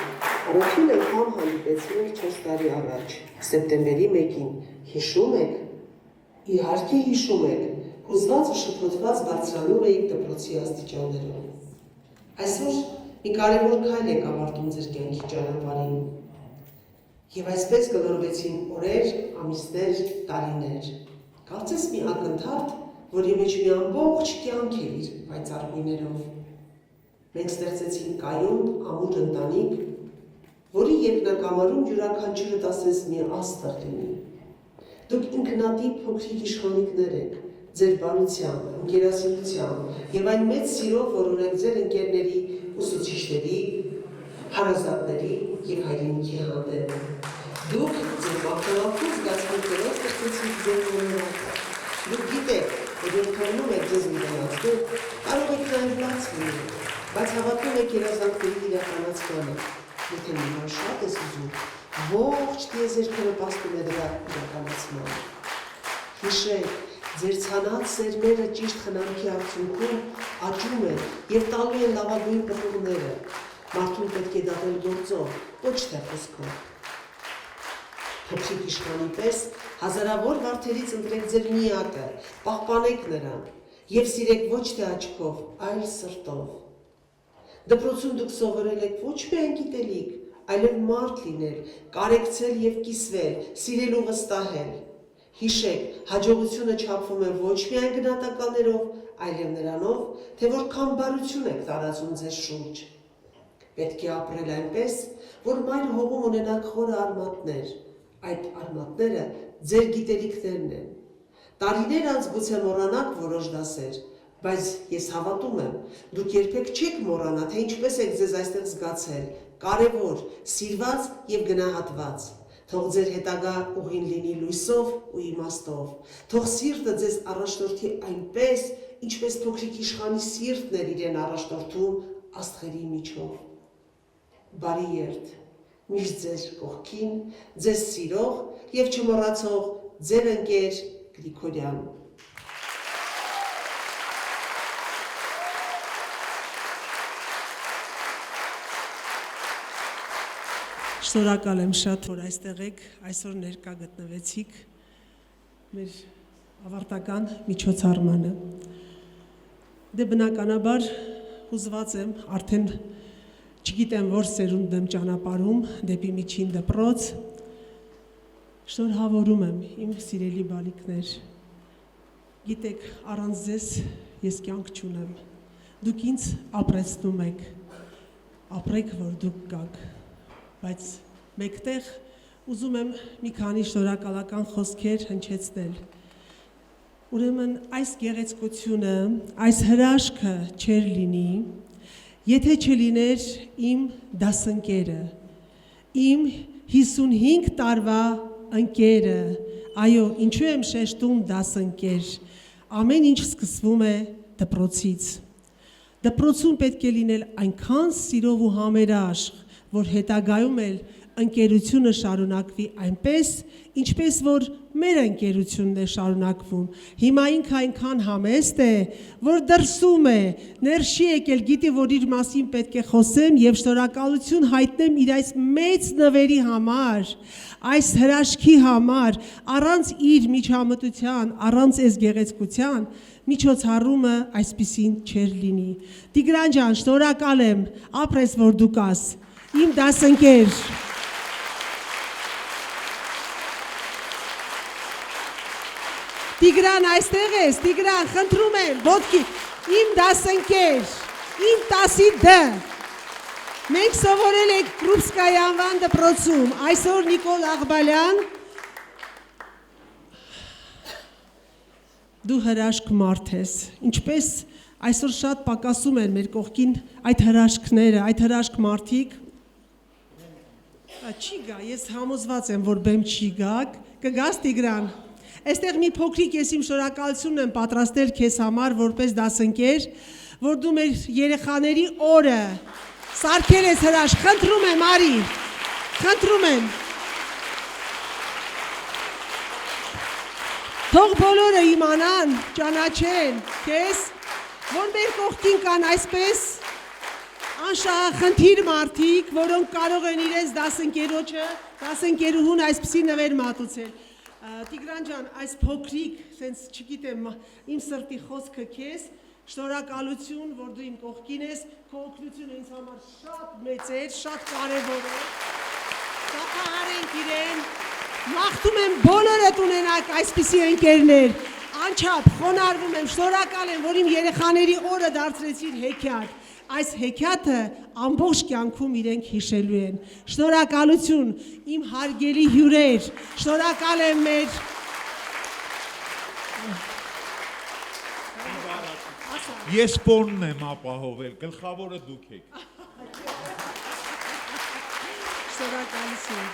S12: առաջին անգամ հանդիպեցինք 4 տարի առաջ, սեպտեմբերի 1-ին, հիշում եք? Իհարկե հիշում եք, հուզված ու շփոթված բարձրանում էիք դպրոցի աստիճաններով։ Այսօր մի կարևոր քայլ եք ավարտում ձեր կյանքի ճանապարհին։ Եվ այսպես գլորվեցին օրեր, ամիսներ, տարիներ։ Կարծես մի ակնթարթ, որի մեջ մի ամբողջ կյանք է իր պայծառ գույներով։ Մենք ստեղծեցինք կայուն, ամուր ընտանիք, որի երկնակամարում յուրաքանչյուրդ ասես մի աստղ լինի։ Դուք ինքնատիպ փոքրիկ իշխանիկներ եք, ձեր բարության, ընկերասիրության եւ այն մեծ սիրով, որ ունեք ձեր ընկերների, ուսուցիչների, հարազատների եւ հայրենիքի հանդեպ։ Դուք ձեր մաքրամաքուր զգացմունքներով ստեղծեցիք ձեր մոլորակը։ Դուք գիտեք, որ երբ թողնում եք ձեզ միանացնել, կարող եք նաեւ լաց լինել, բայց հավատում եք երազանքների իրականացմանը։ Եթե նման շատ ես ուզում, ողջ տիեզերքը նպաստում է դրա իրականացմանը։ Հիշեք, ձեր ցանած սերմերը ճիշտ խնամքի արդյունքում աճում են եւ տալու են լավագույն պտուղները։ Մարդուն պետք է դատել գործով, ոչ թե խոսքով։ Փոքրիկ իշխանի պես հազարավոր վարդերից ընտրեք ձեր միակը, պահպանեք նրան եւ սիրեք ոչ թե աչքով, այլ սրտով։ Դպրոցում դուք սովորել եք ոչ միայն գիտելիք, այլև մարդ լինել, կարեկցել եւ կիսվել, սիրել ու վստահել։ Հիշեք, հաջողությունը չափվում է ոչ միայն գնահատականներով, այլև նրանով, թե որքան բարություն եք տարածում ձեր շուրջ։ Պետք է ապրել այնպես, որ մայր հողում ունենաք խորը արմատներ, այդ արմատները ձեր գիտելիքներն են։ Տարիներ անց գուցե մոռանաք որոշ դասեր, բայց ես հավատում եմ, դուք երբեք չեք մոռանա, թե ինչպես եք ձեզ այստեղ զգացել, կարևոր, սիրված եւ գնահատված։ Թող ձեր հետագա ուղին լինի լույսով ու իմաստով։ Թող սիրտը ձեզ առաջնորդի այնպես, ինչպես փոքրիկ իշխանի սիրտն էր իրեն առաջնորդում աստղերի միջով։ Բարի երթ, միշտ ձեր կողքին, ձեզ սիրող եւ չմոռացող ձեր ընկեր Գրիգորյան։
S13: Շնորհակալ եմ շատ, որ այստեղ եք, այսօր ներկա գտնվեցիք մեր ավարտական միջոցառմանը։ Դե բնականաբար հուզված եմ, արդեն չգիտեմ որ սերունդ եմ ճանապարհում դեպի միջին դպրոց։ Շնորհավորում եմ իմ սիրելի բալիկներ։ Գիտեք, առանց ձեզ ես կյանք չունեմ։ Դուք ինձ ապրեցնում եք, ապրեք, որ դուք գաք։ Բայց մեկտեղ ուզում եմ մի քանի շնորհակալական խոսքեր հնչեցնել։ Ուրեմն այս գեղեցկությունը, այս հրաշքը չէր լինի, եթե չլիներ իմ դասընկերը, իմ 55 տարվա ընկերը, այո, ինչու եմ շեշտում դասընկեր, ամեն ինչ սկսվում է դպրոցից։ Դպրոցում պետք է լինել այնքան սիրով ու համերաշխ, որ հետագայում էլ ընկերությունը շարունակվի այնպես, ինչպես որ մեր ընկերությունն է շարունակվում։ Հիմա ինքը այնքան համեստ է, որ դրսում է, ներշի եկել, գիտի, որ իր մասին պետք է խոսեմ եւ շնորհակալություն հայտնեմ իր այս մեծ նվերի համար, այս հրաշքի համար, առանց իր միջամտության, առանց այս գեղեցկության, միջոցառումը այսպիսին չէր լինի։ Տիգրան ջան, շնորհակալ եմ, ապրես որ դու կաս։ Իմ դասընկեր։ Տիգրան այստեղ ես, Տիգրան, խնդրում եմ, ոտքի, իմ դասընկեր, իմ 10D։ Մենք սովորել ենք Կրուպսկայի անվան դպրոցում, այսօր Նիկոլ Աղբալյան, դու հրաշք մարդ ես, ինչպես այսօր շատ պակասում են մեր կողքին այդ հրաշքները, այդ հրաշք մարդիկ, չի գա, ես համոզված եմ, որ բեմ չի գա, կգաս Տիգրան, այստեղ մի փոքրիկ ես իմ շնորհակալությունն եմ պատրաստել քեզ համար, որպես դասընկեր, որ դու մեր երեխաների օրը սարքել ես հրաշք, խնդրում եմ արի, խնդրում եմ, թող բոլորը իմանան, ճանաչեն քեզ, որ մեր կողքին կան այսպես Անշահախնդիր մարդիկ, որոնք կարող են իրենց դասընկերոջը, դասընկերուհուն այսպիսի նվեր մատուցել։ Տիգրան ջան, այս փոքրիկ, սենց չգիտեմ, իմ սրտի խոսքը քեզ, շնորհակալություն, որ դու իմ կողքին ես, քո օգնությունը ինձ համար շատ մեծ էր, շատ կարևոր է։ Շապահարենք իրեն, մաղթում եմ բոլորդ ունենաք այսպիսի ընկերներ, անչափ խոնարհվում եմ, շնորհակալ եմ, որ իմ երեխաների օրը դարձրեցին հեքիաթ։ Այս հեքիաթը ամբողջ կյանքում իրենք հիշելու են։ Շնորհակալություն, իմ հարգելի հյուրեր, շնորհակալ եմ մեր
S14: Ես պոնն եմ ապահովել, գլխավորը դուք եք։
S13: Շնորհակալություն։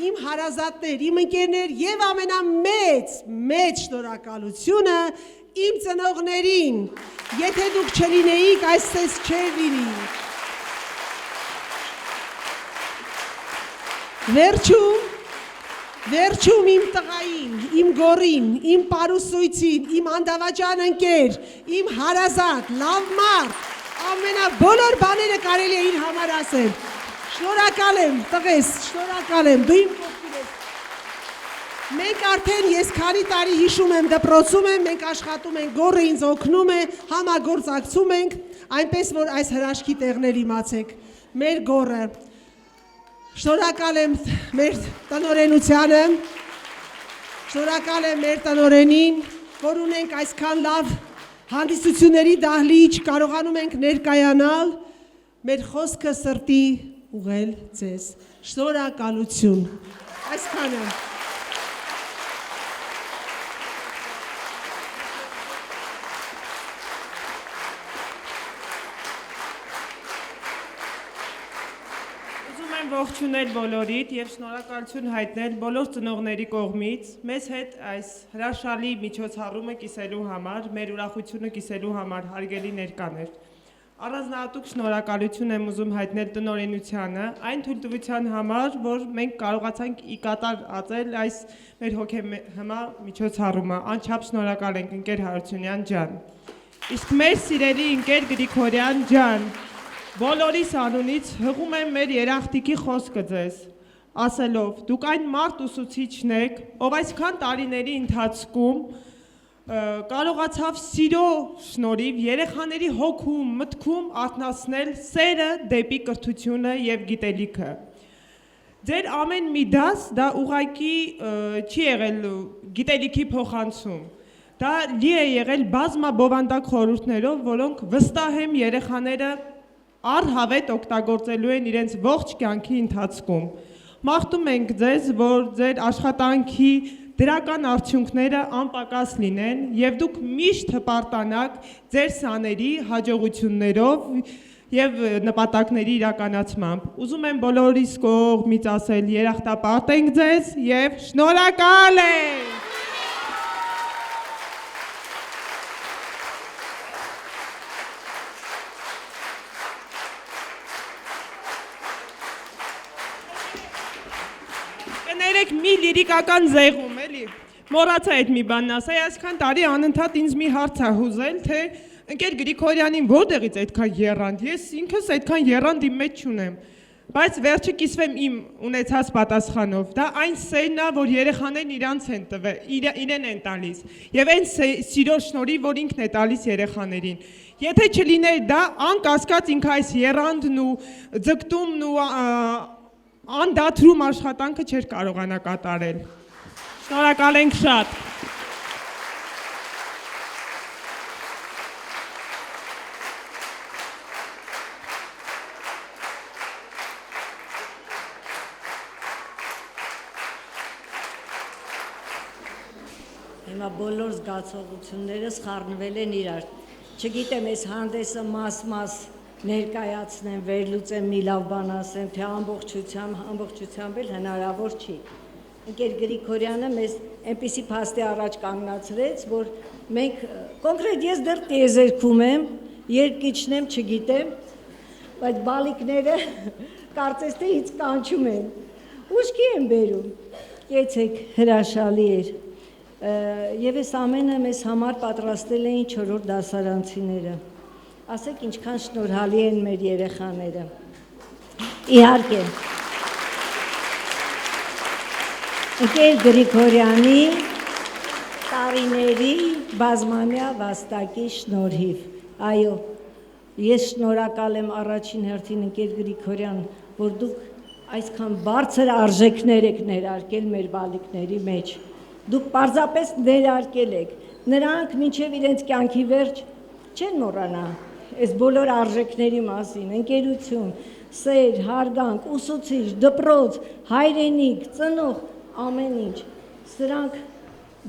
S13: Իմ հարազատներ, իմ ընկերներ եւ ամենամեծ շնորհակալությունը իմ ծնողներին, եթե դուք չլինեիք, այսպես չէր լինի։ Վերջում իմ տղային, իմ գորին, իմ պարուսույցին, իմ անդավաճան ընկեր, իմ հարազատ, լավ մարդ, բոլոր բաները կարելի է իր համար ասել։ Շնորհակալ եմ, տղես, շնորհակալ եմ, դու իմ կողքին ես։ Մենք արդեն ես քանի տարի հիշում եմ դպրոցում եմ, մենք աշխատում ենք, գորը ինձ օգնում է, համագործակցում ենք, այնպես որ այս հրաշքի տեղներ իմացեք, մեր գորը։ Շնորհակալ եմ մեր տնօրենությանը, շնորհակալ եմ մեր տնօրենին, որ ունենք այսքան լավ հանդիսությունների դահլիճ, կարողանում ենք ներկայանալ, մեր խոսքը սրտի ուղղել ձեզ։ Շնորհակալություն։ Այսքանը։
S15: Ողջունել բոլորիդ եւ շնորհակալություն հայտնել բոլոր ծնողների կողմից մեզ հետ այս հրաշալի միջոցառումը կիսելու համար, մեր ուրախությունը կիսելու համար հարգելի ներկաներ։ Առանձնահատուկ շնորհակալություն եմ ուզում հայտնել տնօրենությանը այն թույլտվության համար, որ մենք կարողացանք ի կատար ածել այս մեր հոգեմհմա միջոցառումը։ Անչափ շնորհակալ ենք ընկեր Հարությունյան ջան։ Իսկ մեր սիրելի ընկեր Գրիգորյան ջան, բոլորիս անունից հղում եմ մեր երախտիկի խոսքը ձեզ, ասելով, դուք այն մարդ ուսուցիչն եք, ով այսքան տարիների ընթացքում կարողացավ սիրո շնորհիվ երեխաների հոգում, մտքում արթնացնել սերը դեպի կրթությունը եւ գիտելիքը։ Ձեր ամեն մի դաս դա ուղղակի չի եղել գիտելիքի փոխանցում։ Դա լի է եղել բազմաբովանդակ խորհուրդներով, որոնք վստահ եմ երեխաները առհավետ օգտագործելու են իրենց ողջ կյանքի ընթացքում։ Մաղթում ենք ձեզ, որ ձեր աշխատանքի դրական արդյունքները անպակաս լինեն եւ դուք միշտ հպարտանաք ձեր սաների հաջողություններով եւ նպատակների իրականացմամբ։ Ուզում եմ բոլորիս կողմից ասել երախտապարտ ենք ձեզ եւ շնորհակալ ենք։ Կներեք մի լիրիկական զեղում, էլի, մոռացա այդ մի բանն ասա, այսքան տարի անընդհատ ինձ մի հարց է հուզել, թե ընկեր Գրիգորյանին որտեղից այդքան եռանդ, ես ինքս այդքան եռանդ իմ մեջ չունեմ, բայց վերջը կիսվեմ իմ ունեցած պատասխանով, դա այն սերն է, որ երեխաներն իրանց են տվել, իրեն են տալիս, եւ այն սիրո շնորհիվ, որ ինքն է տալիս երեխաներին։ Եթե չլիներ դա, անկասկած ինքը այս եռանդն ու ձգտումն ու անդադրում աշխատանքը չէր կարողանա կատարել։ Շնորհակալ ենք շատ։
S16: Հիմա բոլոր զգացողություններս խառնվել են իրար։ Չգիտեմ, այս հանդեսը մաս ներկայացնեմ, վերլուծեմ, մի լավ բան ասեմ, թե ամբողջությամբ էլ հնարավոր չի։ Ընկեր Գրիգորյանը մեզ այնպիսի փաստի առաջ կանգնացրեց, որ մենք կոնկրետ ես դեռ տիեզերքում եմ, երկիչն եմ, չգիտեմ, բայց բալիկները կարծես թե ինձ կանչում են։ Ուշքի եմ բերում։ Կեցեք, հրաշալի էր։ Եվ այս ամենը մեզ համար պատրաստել էին 4-րդ դասարանցիները։ ասեք ինչքան շնորհալի են մեր երեխաները։ Իհարկե, ընկեր Գրիգորյանի տարիների բազմամյա վաստակի շնորհիվ, այո, ես շնորհակալ եմ առաջին հերթին ընկեր Գրիգորյան, որ դուք այսքան բարձր արժեքներ եք ներարկել մեր բալիկների մեջ, դուք պարզապես ներարկել եք, նրանք մինչև իրենց կյանքի վերջ չեն մոռանա այս բոլոր արժեքների մասին, ընկերություն, սեր, հարգանք, ուսուցիչ, դպրոց, հայրենիք, ծնող, ամեն ինչ, սրանք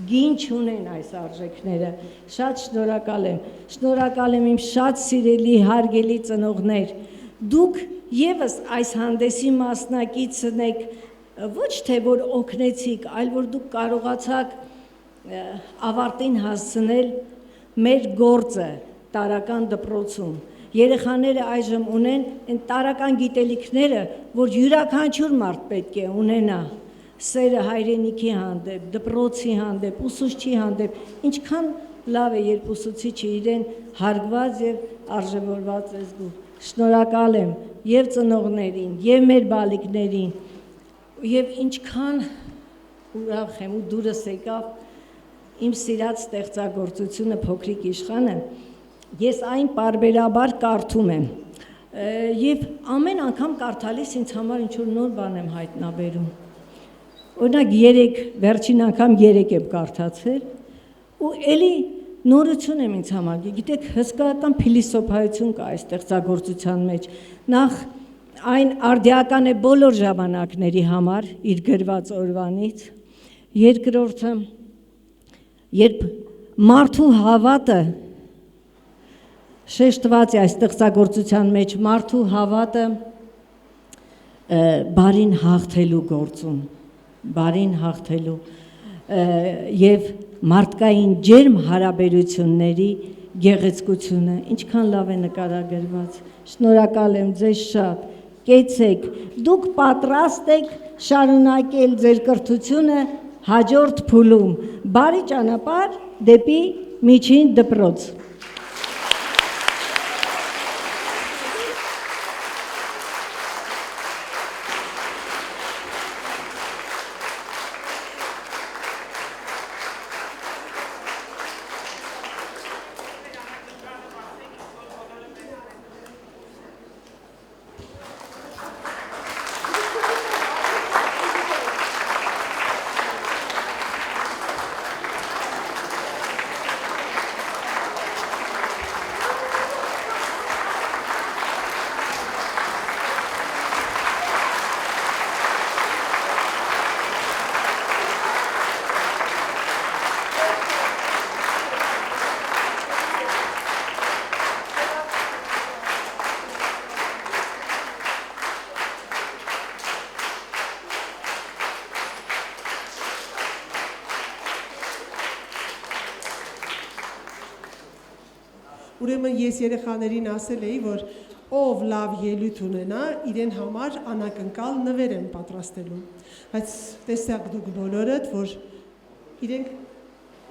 S16: գին չունեն այս արժեքները, շատ շնորհակալ եմ իմ շատ սիրելի հարգելի ծնողներ, դուք ևս այս հանդեսի մասնակիցն եք, ոչ թե որ օգնեցիք, այլ որ դուք կարողացաք ավարտին հասցնել մեր գործը տարրական դպրոցում, երեխաները այժմ ունեն այն տարրական գիտելիքները, որ յուրաքանչյուր մարդ պետք է ունենա, սերը հայրենիքի հանդեպ, դպրոցի հանդեպ, ուսուցչի հանդեպ, ինչքան լավ է, երբ ուսուցիչը իրեն հարգված եւ արժևորված է զգում։ Շնորհակալ եմ եւ ծնողներին, եւ մեր բալիկներին, եւ ինչքան ուրախ եմ ու դուրս եկավ իմ սիրած ստեղծագործությունը Փոքրիկ իշխանը, ես այն պարբերաբար կարդում եմ եւ ամեն անգամ կարդալիս ինձ համար ինչ-որ նոր բան եմ հայտնաբերում։ Օրինակ վերջին անգամ 3 եմ կարդացել ու էլի նորություն եմ ինձ համար, գիտեք, հսկայական փիլիսոփայություն կա այս ստեղծագործության մեջ։ Նախ այն արդիական է բոլոր ժամանակների համար իր գրված օրվանից, երկրորդը երբ մարդու հավատը շեշտված է այս ստեղծագործության մեջ, մարդու հավատը բարին հաղթելու գործում, բարին հաղթելու եւ մարդկային ջերմ հարաբերությունների գեղեցկությունը, ինչքան լավ է նկարագրված։ Շնորհակալ եմ ձեզ շատ, կեցեք, դուք պատրաստ եք շարունակել ձեր կրթությունը հաջորդ փուլում, բարի ճանապարհ դեպի միջին դպրոց։
S13: Ուրեմն ես երեխաներին ասել էի, որ ով լավ ելույթ ունենա, իրեն համար անակնկալ նվեր եմ պատրաստելու, բայց տեսակ դուք բոլորդ, որ իրենք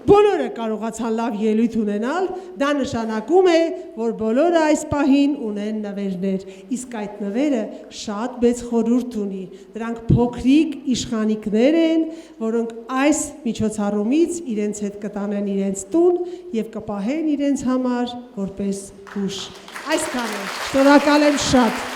S13: բոլորը կարողացան լավ ելույթ ունենալ, դա նշանակում է, որ բոլորը այս պահին ունեն նվերներ, իսկ այդ նվերը շատ մեծ խորհուրդ ունի, դրանք փոքրիկ իշխանիկներ են, որոնք այս միջոցառումից իրենց հետ կտանեն իրենց տուն եւ կպահեն իրենց համար որպես հուշ։ Այսքանը, շնորհակալ եմ շատ։